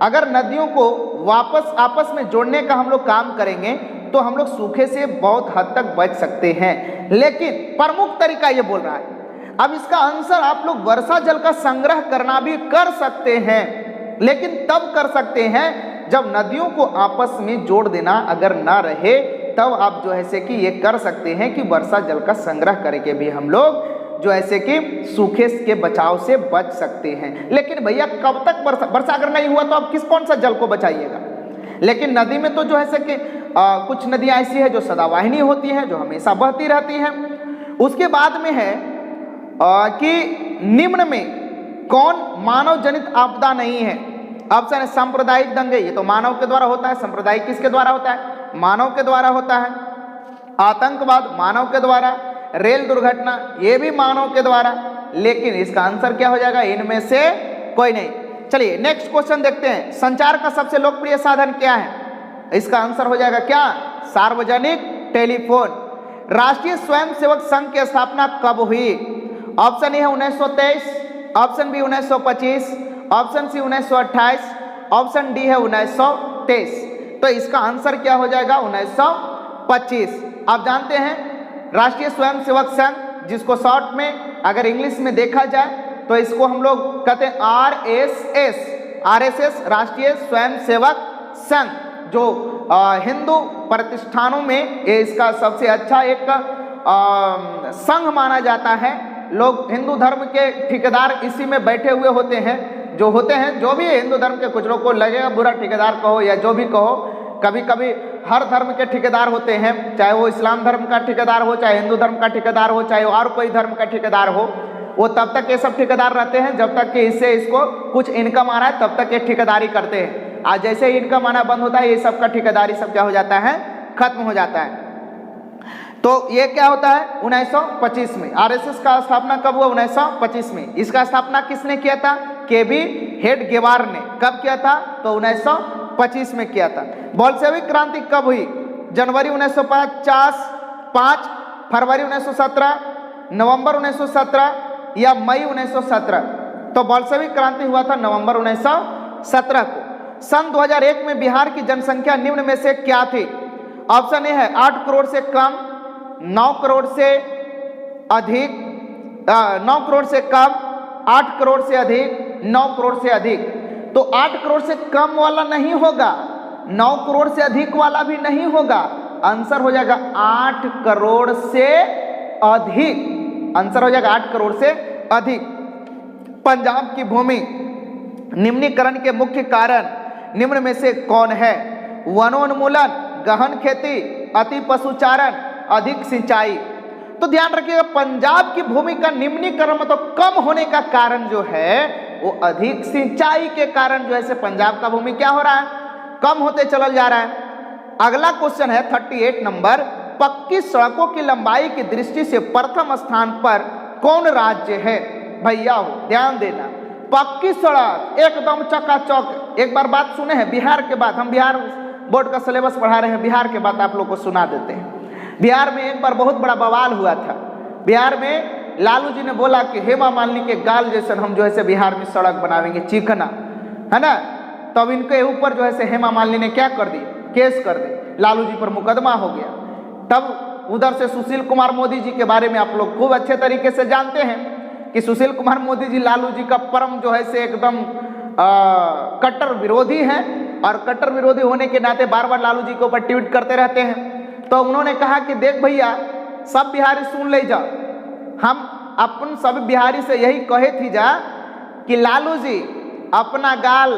अगर नदियों को वापस आपस में जोड़ने का हम लोग काम करेंगे तो हम लोग सूखे से बहुत हद तक बच सकते हैं। लेकिन प्रमुख तरीका ये बोल रहा है। अब इसका आंसर आप लोग वर्षा जल का संग्रह करना भी कर सकते हैं, लेकिन तब कर सकते हैं जब नदियों को आपस में जोड़ देना अगर ना रहे, तब आप जो है से कि ये कर सकते हैं कि वर्षा जल का संग्रह करके भी हम लोग जो ऐसे कि सूखे के बचाव से बच सकते हैं। लेकिन भैया कब तक वर्षा अगर नहीं हुआ तो आप कौन सा जल को बचाइएगा। लेकिन नदी में तो जो है से कि कुछ नदियां ऐसी है जो सदावाहिनी होती हैं, जो हमेशा बहती रहती हैं। उसके बाद में है कि निम्न में कौन मानव जनित आपदा नहीं है। ऑप्शन है सांप्रदायिक दंगे, ये तो मानव के द्वारा होता है। सांप्रदायिक किसके द्वारा होता है? मानव के द्वारा होता है। आतंकवाद मानव के द्वारा, रेल दुर्घटना ये भी मानव के द्वारा। लेकिन इसका आंसर क्या हो जाएगा? इनमें से कोई नहीं। चलिए नेक्स्ट क्वेश्चन देखते हैं। संचार का सबसे लोकप्रिय साधन क्या है? इसका आंसर हो जाएगा क्या? सार्वजनिक टेलीफोन। राष्ट्रीय स्वयंसेवक संघ की स्थापना कब हुई? ऑप्शन ए है 1923, option B 1925, option C 1928, option D है 1923। तो इसका आंसर क्या हो जाएगा? 1925। आप जानते हैं राष्ट्रीय स्वयंसेवक संघ, जिसको शॉर्ट में अगर इंग्लिश में देखा जाए तो इसको हम लोग कहते हैं आरएसएस, राष्ट्रीय स्वयंसेवक संघ, जो हिंदू प्रतिष्ठानों में ये इसका सबसे अच्छा एक संघ माना जाता है। लोग हिंदू धर्म के ठेकेदार इसी में बैठे हुए होते हैं, जो होते हैं जो भी हिंदू धर्म के, कुछ लोग को लगेगा बुरा ठेकेदार कहो या जो भी कहो, कभी कभी हर धर्म के ठेकेदार होते हैं, चाहे वो इस्लाम धर्म का ठेकेदार हो, चाहे हिंदू धर्म का ठेकेदार हो, चाहे और कोई धर्म का ठेकेदार हो, वो तब तक ये सब ठेकेदार रहते हैं जब तक कि इससे इसको कुछ इनकम आ रहा है, तब तक ये ठेकेदारी करते हैं। आज जैसे ही इनकम आना बंद होता है, ये सब का ठेकेदारी सब क्या हो जाता है? खत्म हो जाता है। तो ये क्या होता है? 1925 में। आरएसएस का स्थापना कब हुआ? 1925 में। इसका स्थापना किसने किया था? केबी हेडगेवार ने। कब किया था? तो 1925 में किया था। बोल्शेविक क्रांति कब हुई? जनवरी 1950, 5 फरवरी 1917, नवंबर 1917 या मई 1917? तो बोल्शेविक क्रांति हुआ था नवंबर 1917 को। सन 2001 में बिहार की जनसंख्या निम्न में से क्या थी? ऑप्शन ए है 8 करोड़ से कम, 9 करोड़ से अधिक, 9 करोड़ से कम, 8 करोड़ से अधिक, 9 करोड़ से अधिक। तो 8 करोड़ से कम वाला नहीं होगा, 9 करोड़ से अधिक वाला भी नहीं होगा। आंसर हो जाएगा 8 करोड़ से अधिक। आंसर हो जाएगा 8 करोड़ से अधिक। पंजाब की भूमि निम्नीकरण के मुख्य कारण निम्न में से कौन है? वनोन्मूलन, गहन खेती, अति पशुचारण, अधिक सिंचाई। तो ध्यान रखिएगा, पंजाब की भूमि का निम्नीकरण मतलब कम होने का कारण जो है वो अधिक सिंचाई के कारण जो है पंजाब का भूमि क्या हो रहा है? कम होते चल जा रहा है। अगला क्वेश्चन है 38 नंबर। पक्की सड़कों की लंबाई की दृष्टि से प्रथम स्थान पर कौन राज्य है? भैया हो ध्यान देना, पक्की सड़क एकदम चकाचौक। एक बार बात सुने हैं, बिहार के बाद, हम बिहार बोर्ड का सिलेबस पढ़ा रहे हैं, बिहार के बाद आप लोग को सुना देते हैं। बिहार में एक बार बहुत बड़ा बवाल हुआ था। बिहार में लालू जी ने बोला कि हेमा मालिनी के गाल जैसे हम जो है बिहार में सड़क बनावेंगे, चिकना, है ना। तब इनके ऊपर जो है हेमा मालिनी ने क्या कर दी? केस कर दी, लालू जी पर मुकदमा हो गया। तब उधर से सुशील कुमार मोदी जी के बारे में आप लोग खूब अच्छे तरीके से जानते हैं कि सुशील कुमार मोदी जी लालू जी का परम जो है से एकदम कट्टर विरोधी हैं, और कट्टर विरोधी होने के नाते बार बार लालू जी के ऊपर ट्वीट करते रहते हैं। तो उन्होंने कहा कि देख भैया, सब बिहारी सुन ले जा, हम अपन सब बिहारी से यही कहे थी जा कि लालू जी अपना गाल,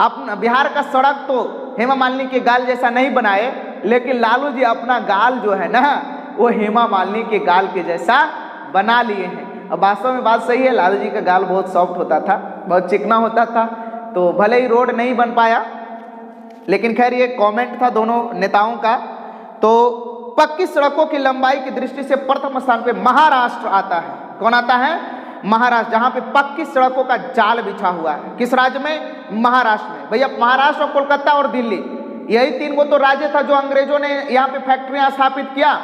अपना बिहार का सड़क तो हेमा मालिनी के गाल जैसा नहीं बनाए, लेकिन लालू जी अपना गाल जो है ना वो हेमा मालिनी के गाल के जैसा बना लिए हैं। अब वास्तव में बात सही है, लालू जी का गाल बहुत सॉफ्ट होता था, बहुत चिकना होता था। तो भले ही रोड नहीं बन पाया, लेकिन खैर ये कमेंट था दोनों नेताओं का। तो पक्की सड़कों की लंबाई की दृष्टि से प्रथम स्थान पे महाराष्ट्र आता है। कौन आता है? महाराष्ट्र, जहां पे पक्की सड़कों का जाल बिछा हुआ है। किस राज्य में? महाराष्ट्र में। भैया महाराष्ट्र, कोलकाता और दिल्ली, यही 3 वो तो राज्य था जो अंग्रेजों ने यहाँ पे फैक्ट्रियां स्थापित किया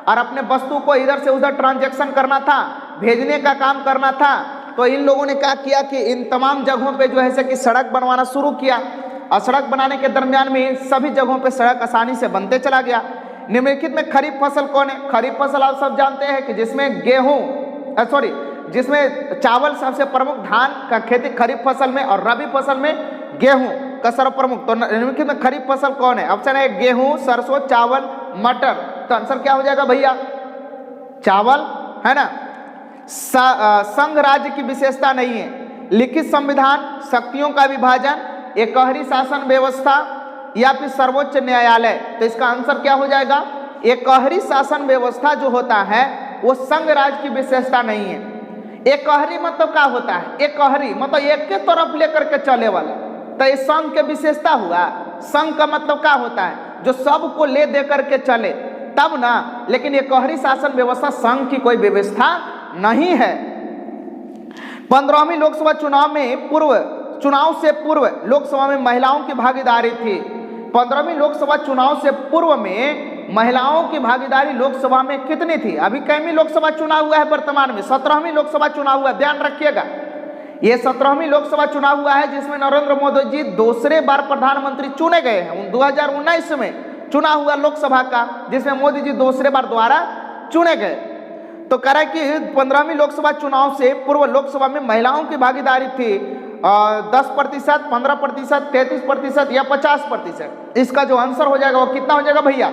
और अपने वस्तु को इधर से उधर ट्रांजैक्शन करना था, भेजने का काम करना था। तो इन लोगों ने क्या किया कि इन तमाम जगहों पे जो है कि सड़क बनवाना शुरू किया। और सड़क बनाने के दरमियान में सभी जगहों पे सड़क आसानी से बनते चला गया। निम्नलिखित में खरीफ फसल कौन है? खरीफ फसल आप सब जानते हैं कि जिसमें जिसमें चावल सबसे प्रमुख, धान का खेती खरीफ फसल में, और रबी फसल में गेहूं का सर्वप्रमुख। तो निम्नलिखित में खरीफ फसल कौन है? ऑप्शन है गेहूं, सरसों, चावल, मटर। तो आंसर क्या हो जाएगा भैया? चावल, है ना। संघ राज्य की विशेषता नहीं है। लिखित संविधान, शक्तियों का विभाजन, एकहरी शासन व्यवस्था या फिर सर्वोच्च न्यायालय। तो इसका आंसर क्या हो जाएगा? एकहरी शासन व्यवस्था जो होता है वो संघ राज्य की विशेषता नहीं है। एकहरी मतलब क्या होता है? एकहरी मतलब एक के तरफ लेकर के चले वाला, तो ये संघ के विशेषता हुआ। संघ का मतलब क्या होता है? जो सबको ले दे करके चले, तब ना। लेकिन एकहरी शासन व्यवस्था संघ की कोई व्यवस्था नहीं है। 15वीं लोकसभा चुनाव से पूर्व लोकसभा में महिलाओं की भागीदारी थी। 15वीं लोकसभा चुनाव से पूर्व में महिलाओं की भागीदारी लोकसभा में कितनी थी? अभी कैमी लोकसभा चुनाव हुआ है वर्तमान में? 17वीं लोकसभा चुनाव हुआ, ध्यान रखिएगा। ये 17वीं लोकसभा चुनाव हुआ है जिसमें नरेंद्र मोदी जी दूसरे बार प्रधानमंत्री चुने गए हैं। 2019 में चुनाव हुआ लोकसभा का, जिसमें मोदी जी दूसरे बार दोबारा चुने गए। तो कह रहा है कि 15वीं लोकसभा चुनाव से पूर्व लोकसभा में महिलाओं की भागीदारी थी 10%, 15%, 33% या 50%। इसका जो आंसर हो जाएगा वो कितना हो जाएगा भैया?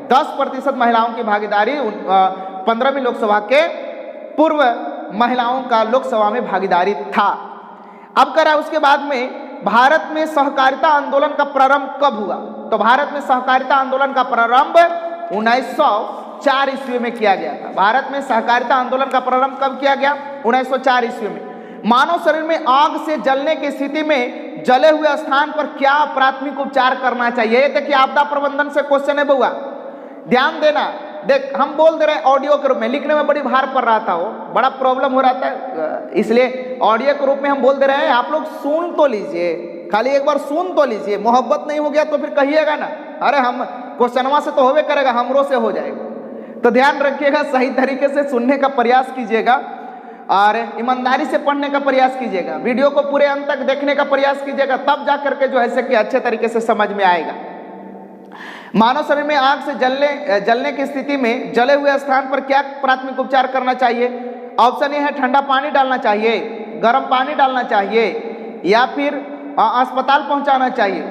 10% महिलाओं की भागीदारी 15वीं लोकसभा के पूर्व महिलाओं का लोकसभा में भागीदारी था। अब कह रहा है उसके बाद में भारत में सहकारिता आंदोलन का प्रारंभ कब हुआ? तो भारत में सहकारिता आंदोलन का प्रारंभ 1904 ईस्वी में किया गया था। भारत में सहकारिता आंदोलन का प्रारंभ कब किया गया? 1904 ईस्वी में। मानव शरीर में आग से जलने की स्थिति में जले हुए स्थान पर क्या प्राथमिक उपचार करना चाहिए? ये देखिए आपदा प्रबंधन से क्वेश्चन है बउआ, ध्यान देना। देख हम बोल दे रहे हैं ऑडियो के रूप में, लिखने में बड़ी भार पड़ रहा था, वो बड़ा प्रॉब्लम हो रहा था, इसलिए ऑडियो के रूप में हम बोल दे रहे हैं। आप लोग सुन तो लीजिए, खाली एक बार सुन तो लीजिए। मोहब्बत नहीं हो गया तो फिर कहिएगा ना, अरे हम क्वेश्चनवा से तो होवे करेगा, हमरो से हो जाएगा। तो ध्यान रखिएगा, सही तरीके से सुनने का प्रयास कीजिएगा और ईमानदारी से पढ़ने का प्रयास कीजिएगा। वीडियो को पूरे अंत तक देखने का प्रयास कीजिएगा, तब जा करके जो है कि अच्छे तरीके से समझ में आएगा। मानव शरीर में आग से जलने की स्थिति में जले हुए स्थान पर क्या प्राथमिक उपचार करना चाहिए? ऑप्शन ए है ठंडा पानी डालना चाहिए, गर्म पानी डालना चाहिए, या फिर अस्पताल पहुंचाना चाहिए।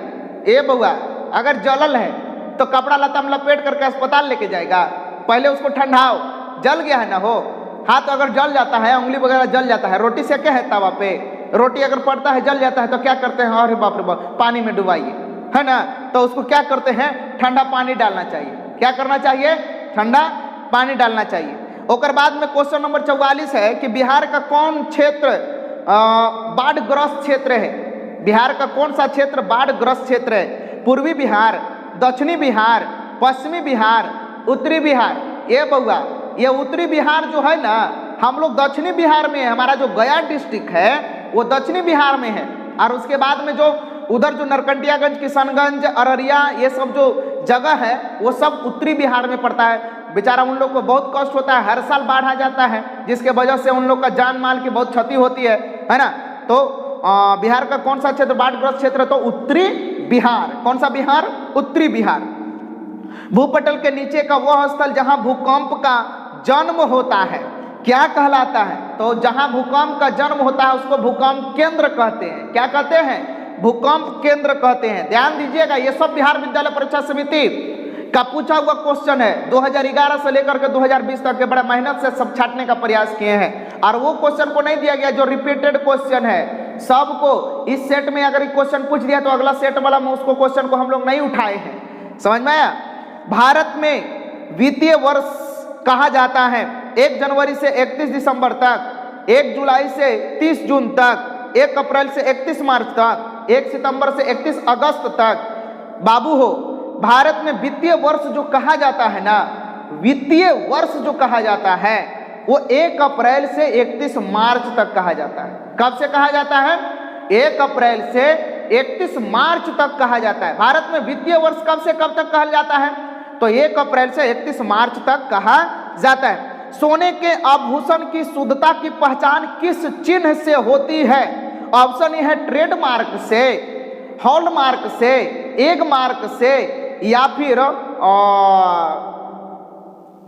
ए बउआ, अगर जलल है तो कपड़ा लता में लपेट करके अस्पताल लेके जाएगा? पहले उसको ठंडाओ, जल गया है ना हो। हाथ अगर जल जाता है, उंगली वगैरह जल जाता है, रोटी सेके है तवा पे, रोटी अगर पड़ता है जल जाता है तो क्या करते हैं? अरे बाप रे बाप, पानी में डुबाइए, है ना। तो उसको क्या करते हैं? ठंडा पानी डालना चाहिए। क्या करना चाहिए? ठंडा पानी डालना चाहिए। और बाद में क्वेश्चन नंबर 44 है कि बिहार का कौन क्षेत्र बाढ़ग्रस्त क्षेत्र है? बिहार का कौन सा क्षेत्र बाढ़ग्रस्त क्षेत्र है? पूर्वी बिहार, दक्षिणी बिहार, पश्चिमी बिहार, उत्तरी बिहार। ये बउआ, ये उत्तरी बिहार जो है ना, हम लोग दक्षिणी बिहार में है। हमारा जो गया डिस्ट्रिक्ट है वो दक्षिणी बिहार में है, और उसके बाद में जो उधर जो नरकटियागंज, किशनगंज, अररिया, ये सब जो जगह है वो सब उत्तरी बिहार में पड़ता है। बेचारा उन लोग को बहुत कष्ट होता है, हर साल बाढ़ आ जाता है, जिसके वजह से उन लोग का जान माल की बहुत क्षति होती है ना। तो बिहार का कौन सा क्षेत्र बाढ़ग्रस्त क्षेत्र? तो उत्तरी बिहार। कौन सा बिहार? उत्तरी बिहार। भूपटल के नीचे का वह स्थल जहां भूकंप का जन्म होता है क्या कहलाता है? तो जहां भूकंप का जन्म होता है उसको भूकंप केंद्र कहते हैं। क्या कहते हैं? भूकंप केंद्र कहते हैं। ध्यान दीजिएगा, ये सब बिहार विद्यालय परीक्षा समिति का पूछा हुआ क्वेश्चन है। 2011 से लेकर के 2020 तक के बड़ा मेहनत से सब छाटने का प्रयास किए हैं, और वो क्वेश्चन को नहीं दिया गया जो रिपीटेड क्वेश्चन है। सबको इस सेट में अगर क्वेश्चन पूछ दिया तो अगला सेट वाला में उसको क्वेश्चन को हम लोग नहीं उठाए हैं। समझ में आया? भारत में वित्तीय वर्ष कहा जाता है 1 जनवरी से 31 दिसंबर तक, 1 जुलाई से 30 जून तक, 1 अप्रैल से 31 मार्च तक, 1 सितंबर से 31 अगस्त तक। बाबू हो, भारत में वित्तीय वर्ष जो कहा जाता है ना, वित्तीय वर्ष जो कहा जाता है वो 1 अप्रैल से 31 मार्च तक कहा जाता है। कब से कहा जाता है? 1 अप्रैल से 31 मार्च तक कहा जाता है। भारत में वित्तीय वर्ष कब से कब तक कहा जाता है? तो 1 अप्रैल से 31 मार्च तक कहा जाता है। सोने के आभूषण की शुद्धता की पहचान किस चिन्ह से होती है? ऑप्शन ए है ट्रेडमार्क से, हॉलमार्क से, एक मार्क से या फिर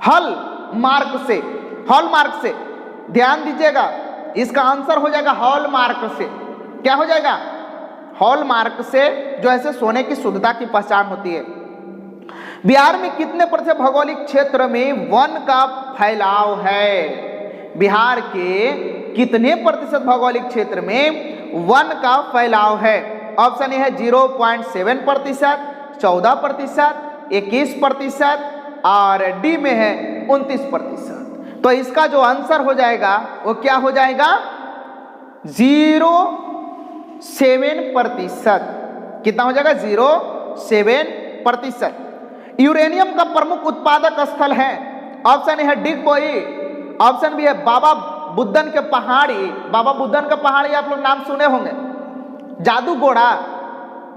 हॉलमार्क से, हॉलमार्क से, ध्यान दीजिएगा इसका आंसर हो जाएगा हॉलमार्क से। क्या हो जाएगा? हॉलमार्क से जो ऐसे सोने की शुद्धता की पहचान होती है। बिहार में कितने प्रतिशत भौगोलिक क्षेत्र में वन का फैलाव है? बिहार के कितने प्रतिशत भौगोलिक क्षेत्र में वन का फैलाव है? ऑप्शन ए है 0.7%, 14%, 21% और डी में है 29%। तो इसका जो आंसर हो जाएगा वो क्या हो जाएगा? 0.7%। कितना हो जाएगा? 0.7%। यूरेनियम का प्रमुख उत्पादक स्थल है? ऑप्शन ए है डिगबोई, ऑप्शन बी है बाबा बुदन के पहाड़ी। बाबा बुदन का पहाड़ी आप लोग नाम सुने होंगे, जादूगोड़ा,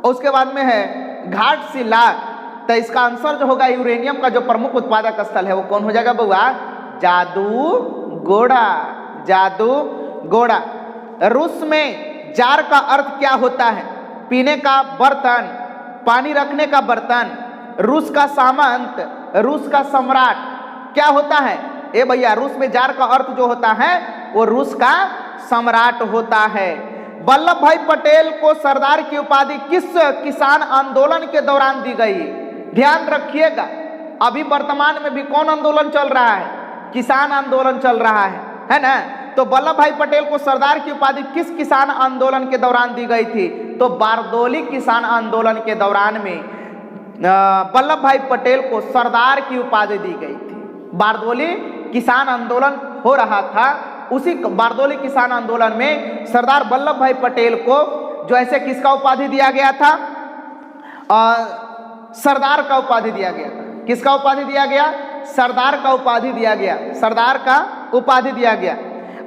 उसके बाद में है घाटशिला। तो इसका आंसर जो होगा यूरेनियम का जो प्रमुख उत्पादक स्थल है वो कौन हो जाएगा बउआ? जादूगोड़ा, जादूगोड़ा। रूस में जार का अर्थ क्या होता है? पीने का बर्तन, पानी रखने का बर्तन, रूस का सामंत, रूस का सम्राट, क्या होता है? ए भैया, रूस में जार का अर्थ जो होता है वो रूस का सम्राट होता है। वल्लभ भाई पटेल को सरदार की उपाधि किस किसान आंदोलन के दौरान दी गई? ध्यान रखिएगा, अभी वर्तमान में भी कौन आंदोलन चल रहा है? किसान आंदोलन चल रहा है ना? तो वल्लभ भाई पटेल को सरदार की उपाधि किस किसान आंदोलन के दौरान दी गई थी? तो बारदोली किसान आंदोलन के दौरान में वल्लभ भाई पटेल को सरदार की उपाधि दी गई थी। बारदोली किसान आंदोलन हो रहा था, उसी बारदोली किसान आंदोलन में सरदार वल्लभ भाई पटेल को जो ऐसे किसका उपाधि दिया गया था? सरदार का उपाधि दिया गया था। किसका उपाधि दिया गया? सरदार का उपाधि दिया गया, सरदार का उपाधि दिया गया।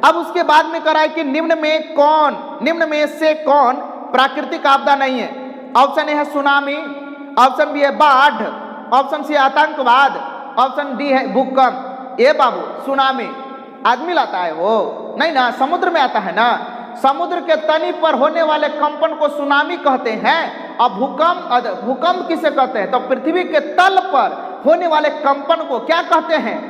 अब उसके बाद में करा है कि निम्न में से कौन प्राकृतिक आपदा नहीं है? ऑप्शन ए है सुनामी, ऑप्शन बी है बाढ़, ऑप्शन सी आतंकवाद, ऑप्शन डी है भूकंप। ए बाबू, सुनामी आदमी लाता है वो नहीं ना, समुद्र में आता है ना। समुद्र के तनी पर होने वाले कंपन को सुनामी कहते हैं। और भूकंप किसे कहते हैं? तो पृथ्वी के तल पर होने वाले कंपन को क्या कहते हैं?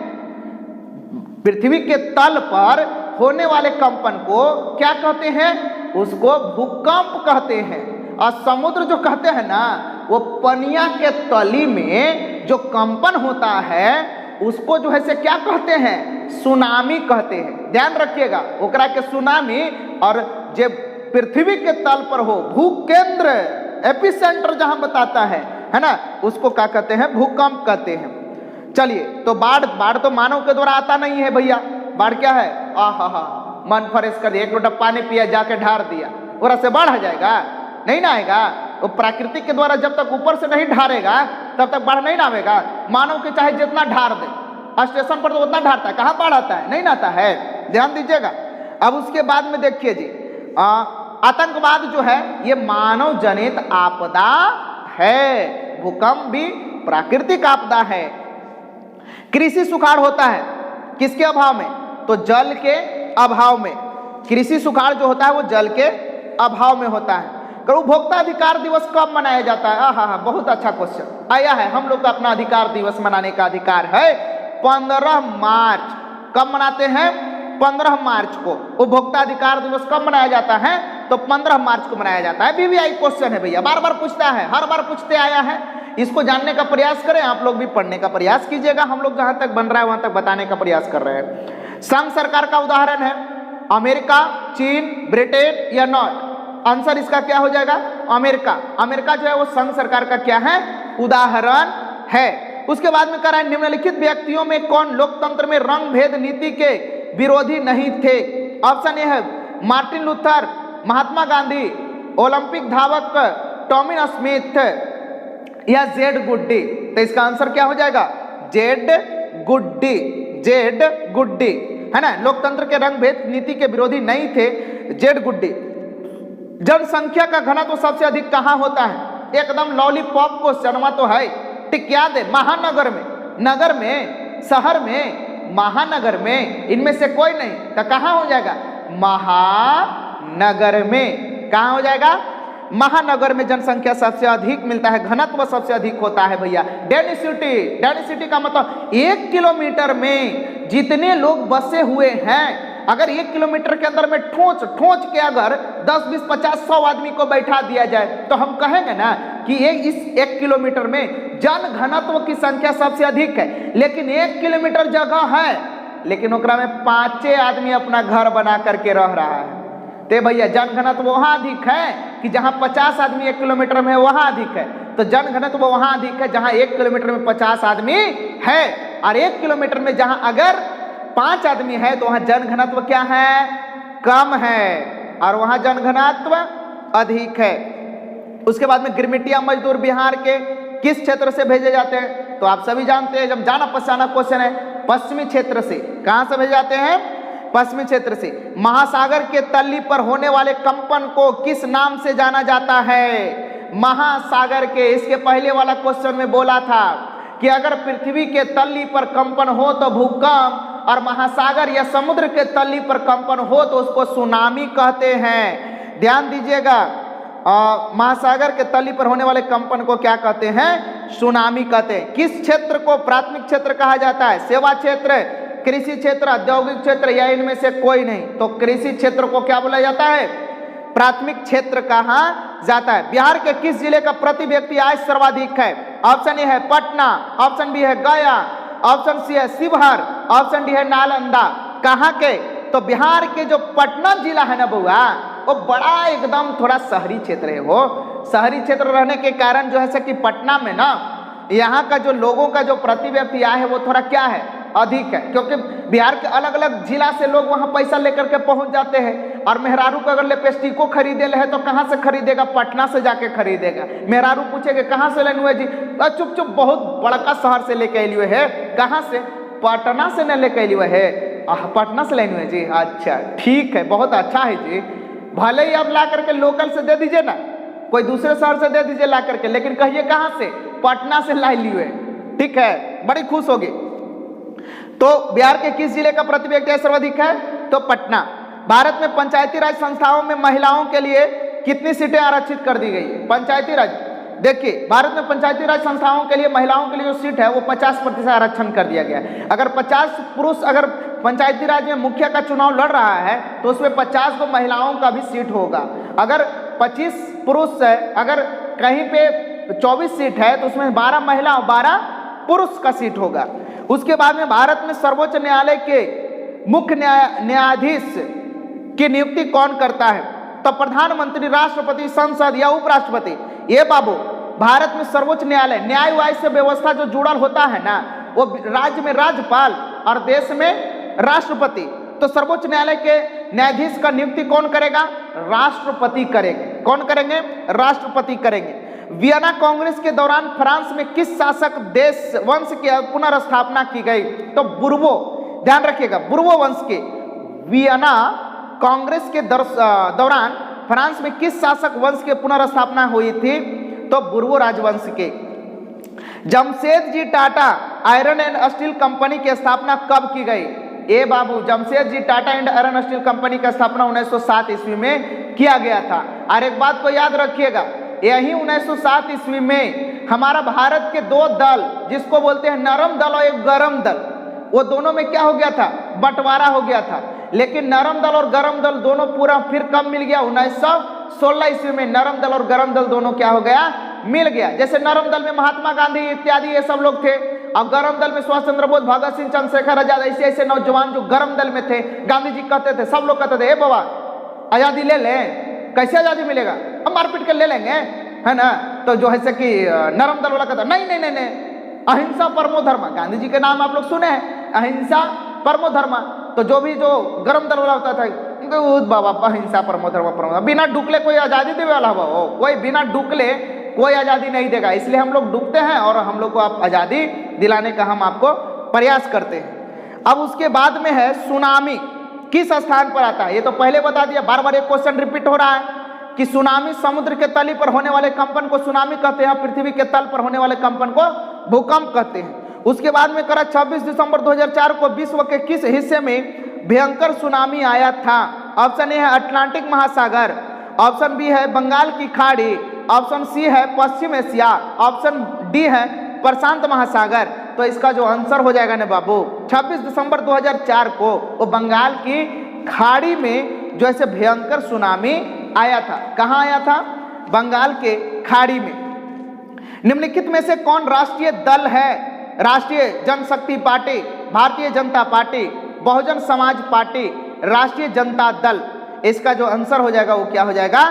पृथ्वी के तल पर होने वाले कंपन को क्या कहते हैं? उसको भूकंप कहते हैं। और समुद्र जो कहते हैं ना, वो पनिया के तली में जो कंपन होता है उसको जो है से क्या कहते हैं? सुनामी कहते हैं। ध्यान रखिएगा, ओकरा के सुनामी, और जो पृथ्वी के तल पर हो, भूकेंद्र, एपिसेंटर जहां बताता है ना, उसको क्या कहते हैं? भूकंप कहते हैं। चलिए, तो बाढ़ तो मानव के द्वारा आता नहीं है भैया। बाढ़ क्या है? आहा, मन फ्रेश कर दिया, एक लोटा पानी पिया, जाके ढार दिया, और से बाढ़ आ जाएगा? नहीं ना आएगा। वो प्राकृतिक के द्वारा जब तक ऊपर से नहीं ढारेगा तब तक बाढ़ नहीं ना आएगा। मानव के चाहे जितना ढार दे, स्टेशन पर तो उतना ढारता है, कहाँ बाढ़ आता है? नहीं आता है। ध्यान दीजिएगा। अब उसके बाद में देखिए जी, आतंकवाद जो है ये मानव जनित आपदा है। भूकंप भी प्राकृतिक आपदा है। कृषि सुखाड़ होता है किसके अभाव में? तो जल के अभाव में। कृषि सुखाड़ जो होता है वो जल के अभाव में होता है। उपभोक्ता अधिकार दिवस कब मनाया जाता है? आहा, बहुत अच्छा क्वेश्चन आया है। हम लोग का अपना अधिकार दिवस मनाने का अधिकार है 15 मार्च। कब मनाते हैं? 15 मार्च को। उपभोक्ता अधिकार दिवस कब मनाया जाता है? तो 15 मार्च को मनाया जाता है। VVI क्वेश्चन है भैया, बार बार पूछता है, हर बार पूछते आया है। इसको जानने का प्रयास करें, आप लोग भी पढ़ने का प्रयास कीजिएगा। हम लोग जहां तक बन रहा है वहां तक बताने का प्रयास कर रहे हैं। संघ सरकार का उदाहरण है अमेरिका, चीन, ब्रिटेन या नॉर्थ। आंसर इसका क्या हो जाएगा? अमेरिका। अमेरिका जो है वो संघ सरकार का क्या है? उदाहरण है। उसके बाद में कह रहा है निम्नलिखित व्यक्तियों में कौन लोकतंत्र में रंग भेद नीति के विरोधी नहीं थे? ऑप्शन ए है Martin Luther, Mahatma Gandhi, Olympic धावक टॉमी स्मिथ या जेड गुड्डी। तो इसका आंसर क्या हो जाएगा? जेड गुड्डी, जेड गुड्डी, है ना। लोकतंत्र के रंग भेद नीति के विरोधी नहीं थे, जेड गुड्डी। जनसंख्या का घनत्व सबसे अधिक कहां होता है? एकदम लॉलीपॉप क्वेश्चन तो है। टिक याद है, महानगर में, नगर में, शहर में, महानगर में, इनमें से कोई नहीं। तो कहां हो जाएगा? महानगर में। कहां हो जाएगा? महानगर में जनसंख्या सबसे अधिक मिलता है, घनत्व सबसे अधिक होता है भैया। डेंसिटी, डेंसिटी का मतलब 1 किलोमीटर में जितने लोग बसे हुए हैं, अगर 1 किलोमीटर के अंदर में ठोंच के अगर 10, 20, 50, 100 आदमी को बैठा दिया जाए तो हम कहेंगे ना कि इस 1 किलोमीटर में जन घनत्व की संख्या सबसे अधिक है। लेकिन 1 किलोमीटर जगह है, लेकिन ओकरा में 5 आदमी अपना घर बना करके रह रहा है, तो भैया जन घनत्व वहां अधिक है कि जहां 50 आदमी 1 किलोमीटर में, वहां अधिक है। तो जन घनत्व वहां अधिक है जहां 1 किलोमीटर में 50 आदमी है, और 1 किलोमीटर में जहां अगर 5 आदमी है तो वहां जन घनत्व क्या है, कम है, और वहां जन घनत्व अधिक है। उसके बाद में गिरमिटिया मजदूर बिहार के किस क्षेत्र से भेजे जाते हैं? तो आप सभी जानते हैं, जब जाना पहचाना क्वेश्चन है, पश्चिमी क्षेत्र से। कहां से भेजे जाते हैं? पश्चिमी क्षेत्र से। महासागर के तल्ली पर होने वाले कंपन को किस नाम से जाना जाता है? महासागर के, इसके पहले वाला क्वेश्चन में बोला था कि अगर पृथ्वी के तल्ली पर कंपन हो तो भूकंप, और महासागर या समुद्र के तल्ली पर कंपन हो तो उसको सुनामी कहते हैं। ध्यान दीजिएगा, महासागर के तल्ली पर होने वाले कंपन को क्या कहते हैं? सुनामी कहते हैं। किस क्षेत्र को प्राथमिक क्षेत्र कहा जाता है? सेवा क्षेत्र, कृषि क्षेत्र, औद्योगिक क्षेत्र, या इनमें से कोई नहीं? तो कृषि क्षेत्र को क्या बोला जाता है? प्राथमिक क्षेत्र कहा जाता है। बिहार के किस जिले का प्रति व्यक्ति आय सर्वाधिक है? ऑप्शन ए है पटना, ऑप्शन बी है गया, ऑप्शन सी है शिवहर, ऑप्शन डी है नालंदा। कहाँ के? तो बिहार के जो पटना जिला है ना बउआ, वो बड़ा एकदम थोड़ा शहरी क्षेत्र है। वो शहरी क्षेत्र रहने के कारण जो है कि पटना में ना यहाँ का जो लोगों का जो प्रति व्यक्ति आय है वो थोड़ा क्या है, अधिक है, क्योंकि बिहार के अलग अलग जिला से लोग वहाँ पैसा लेकर के पहुँच जाते हैं। और मेहरारू को अगर लिपस्टिको खरीदे है तो कहाँ से खरीदेगा? पटना से जाके खरीदेगा। मेहरारू पूछेगा कहाँ से लेने हुए जी? चुप चुप, बहुत बड़का शहर से लेके अलिए है। कहाँ से? पटना से न लेके अलिए है। पटना से लेने हुए जी, अच्छा ठीक है, बहुत अच्छा है जी। भले ही आप ला करके लोकल से दे दीजिए ना, कोई दूसरे शहर से दे दीजिए ला करके, लेकिन कहिए कहाँ से? पटना से ला लिए, ठीक है, बड़ी खुश होगी। तो बिहार के किस जिले का प्रति व्यक्ति आय सर्वाधिक है? तो पटना। भारत में पंचायती राज संस्थाओं में महिलाओं के लिए कितनी सीटें आरक्षित कर दी गई है? पंचायती राज, देखिए भारत में पंचायती राज संस्थाओं के लिए महिलाओं के लिए जो सीट है वो 50% आरक्षण कर दिया गया है। अगर 50 पुरुष अगर पंचायती राज में मुखिया का चुनाव लड़ रहा है तो उसमें 50 को महिलाओं का भी सीट होगा। अगर 25 पुरुष है, अगर कहीं पे 24 सीट है तो उसमें 12 महिला और 12 पुरुष का सीट होगा। उसके बाद में भारत में सर्वोच्च न्यायालय के मुख्य न्यायाधीश की नियुक्ति कौन करता है? तो प्रधानमंत्री, राष्ट्रपति, संसद या उपराष्ट्रपति? ये बाबू, भारत में सर्वोच्च न्यायालय, न्याय से व्यवस्था जो जुड़ल होता है ना, वो राज्य में राज्यपाल और देश में राष्ट्रपति। तो सर्वोच्च न्यायालय के न्यायाधीश का नियुक्ति कौन करेगा? राष्ट्रपति करेंगे। कौन करेंगे? राष्ट्रपति करेंगे। वियना कांग्रेस के दौरान फ्रांस में किस शासक देश वंश की पुनर्स्थापना की गई? तो बुर्बो, ध्यान रखिएगा, बुर्बो वंश के वियना कांग्रेस के दौरान फ्रांस में किस शासक वंश की पुनर्स्थापना हुई थी? तो बुर्बो राजवंश के। Jamshedji Tata Iron and Steel Company की स्थापना कब की गई? ए बाबू, Jamshedji Tata and Iron Steel Company का स्थापना 1907 ईस्वी में किया गया था। और एक बात को याद रखिएगा, यही 1907 ईस्वी में हमारा भारत के 2 दल, जिसको बोलते हैं नरम दल और एक गरम दल, वो दोनों में क्या हो गया था? बंटवारा हो गया था। लेकिन नरम दल और गरम दल दोनों पूरा फिर कब मिल गया? 1916 ईस्वी में नरम दल और गरम दल दोनों क्या हो गया? मिल गया। जैसे नरम दल में महात्मा गांधी इत्यादि ये सब लोग थे, और गरम दल में सुभाष चंद्र बोस, भगत सिंह, चंद्रशेखर आजाद, ऐसे ऐसे नौजवान जो गरम दल में थे। गांधी जी कहते थे, सब लोग कहते थे, ए बाबा आजादी ले लें, कैसे आजादी मिलेगा? हम मारपीट कर ले लेंगे, है ना? तो जो है कि नरम दल वाला कहता नहीं नहीं नहीं नहीं, अहिंसा परमो धर्म। गांधी जी के नाम आप लोग सुने हैं, अहिंसा परमो धर्म। तो जो भी जो गरम दल वाला होता था, बाबा अहिंसा परमो धर्म, बिना डुकले कोई आजादी देने वाला हुआ हो? कोई बिना डुकले कोई आजादी नहीं देगा। इसलिए हम लोग डूबते हैं और हम लोग को आप आजादी दिलाने का हम आपको प्रयास करते हैं। अब उसके बाद में है सुनामी, किस स्थान पर आता है? ये तो पहले बता दिया, बार बार एक क्वेश्चन रिपीट हो रहा है कि सुनामी समुद्र के तली पर होने वाले कंपन को सुनामी कहते हैं, पृथ्वी के तल पर होने वाले कंपन को भूकंप कहते हैं। उसके बाद में करा 26 दिसंबर 2004 को विश्व के किस हिस्से में भयंकर सुनामी आया था? ऑप्शन ए है अटलांटिक महासागर, ऑप्शन बी है बंगाल की खाड़ी, ऑप्शन सी है पश्चिम एशिया, ऑप्शन डी है प्रशांत महासागर। तो इसका जो आंसर हो जाएगा ना बाबू, 26 दिसंबर 2004 को वो बंगाल की खाड़ी में जो ऐसे भयंकर सुनामी आया था। कहाँ आया था? बंगाल के खाड़ी में। निम्नलिखित में से कौन राष्ट्रीय दल है? राष्ट्रीय जनशक्ति party, Bharatiya Janata party, Bahujan Samaj party, राष्ट्रीय जनता दल। इसका जो आंसर हो जाएगा वो क्या हो जाएगा?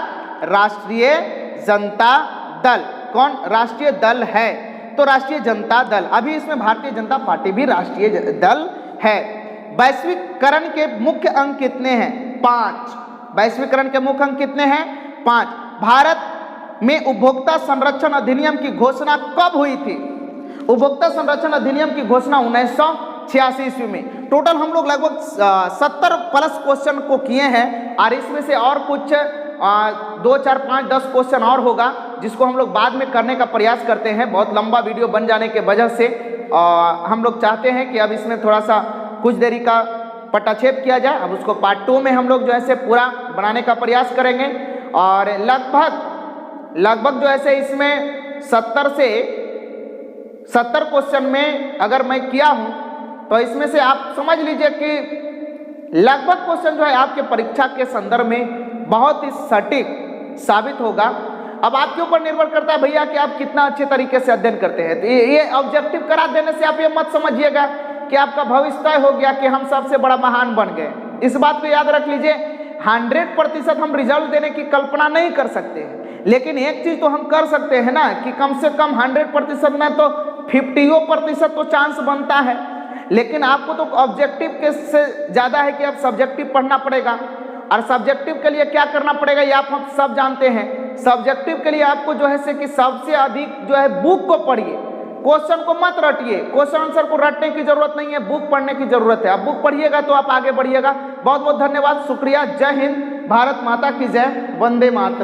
राष्ट्रीय जनता दल। कौन राष्ट्रीय दल है? तो राष्ट्रीय जनता दल। अभी इसमें भारतीय जनता पार्टी भी राष्ट्रीय दल है। वैश्वीकरण के मुख्य अंक कितने हैं? 5। वैश्वीकरण के मुख्य अंक कितने हैं? 5। भारत में उपभोक्ता संरक्षण अधिनियम की घोषणा कब हुई थी? उपभोक्ता संरक्षण अधिनियम की घोषणा 1986 ईस्वी में। टोटल हम लोग लगभग 70 प्लस क्वेश्चन को किए हैं और इसमें से और कुछ 2, 4, 5, 10 क्वेश्चन और होगा जिसको हम लोग बाद में करने का प्रयास करते हैं। बहुत लंबा वीडियो बन जाने के वजह से हम लोग चाहते हैं कि अब इसमें थोड़ा सा कुछ देरी का पटाक्षेप किया जाए। अब उसको पार्ट 2 में हम लोग जो ऐसे पूरा बनाने का प्रयास करेंगे और लगभग जो ऐसे इसमें 70 क्वेश्चन में अगर मैं किया हूं तो इसमें से आप समझ लीजिए कि लगभग क्वेश्चन जो है आपके परीक्षा के संदर्भ में बहुत ही सटीक साबित होगा। अब आपके ऊपर निर्भर करता है भैया कि आप कितना अच्छे तरीके से अध्ययन करते हैं। तो ये ऑब्जेक्टिव करा देने से आप ये मत समझिएगा कि आपका भविष्य तय हो गया कि हम सबसे बड़ा महान बन गए। इस बात को याद रख लीजिए, 100% हम रिजल्ट देने की कल्पना नहीं कर सकते हैं, लेकिन एक चीज तो हम कर सकते हैं ना कि कम से कम 100% में तो 50% तो चांस बनता है। लेकिन आपको तो ऑब्जेक्टिव के से ज़्यादा है कि आप सब्जेक्टिव पढ़ना पड़ेगा और सब्जेक्टिव के लिए क्या करना पड़ेगा ये आप हम सब जानते हैं। सब्जेक्टिव के लिए आपको जो है से कि सबसे अधिक जो है बुक को पढ़िए, क्वेश्चन को मत रटिए। क्वेश्चन आंसर को रटने की जरूरत नहीं है, बुक पढ़ने की जरूरत है। आप बुक पढ़िएगा तो आप आगे बढ़िएगा। बहुत बहुत धन्यवाद, शुक्रिया। जय हिंद, भारत माता की जय, वंदे मातरम।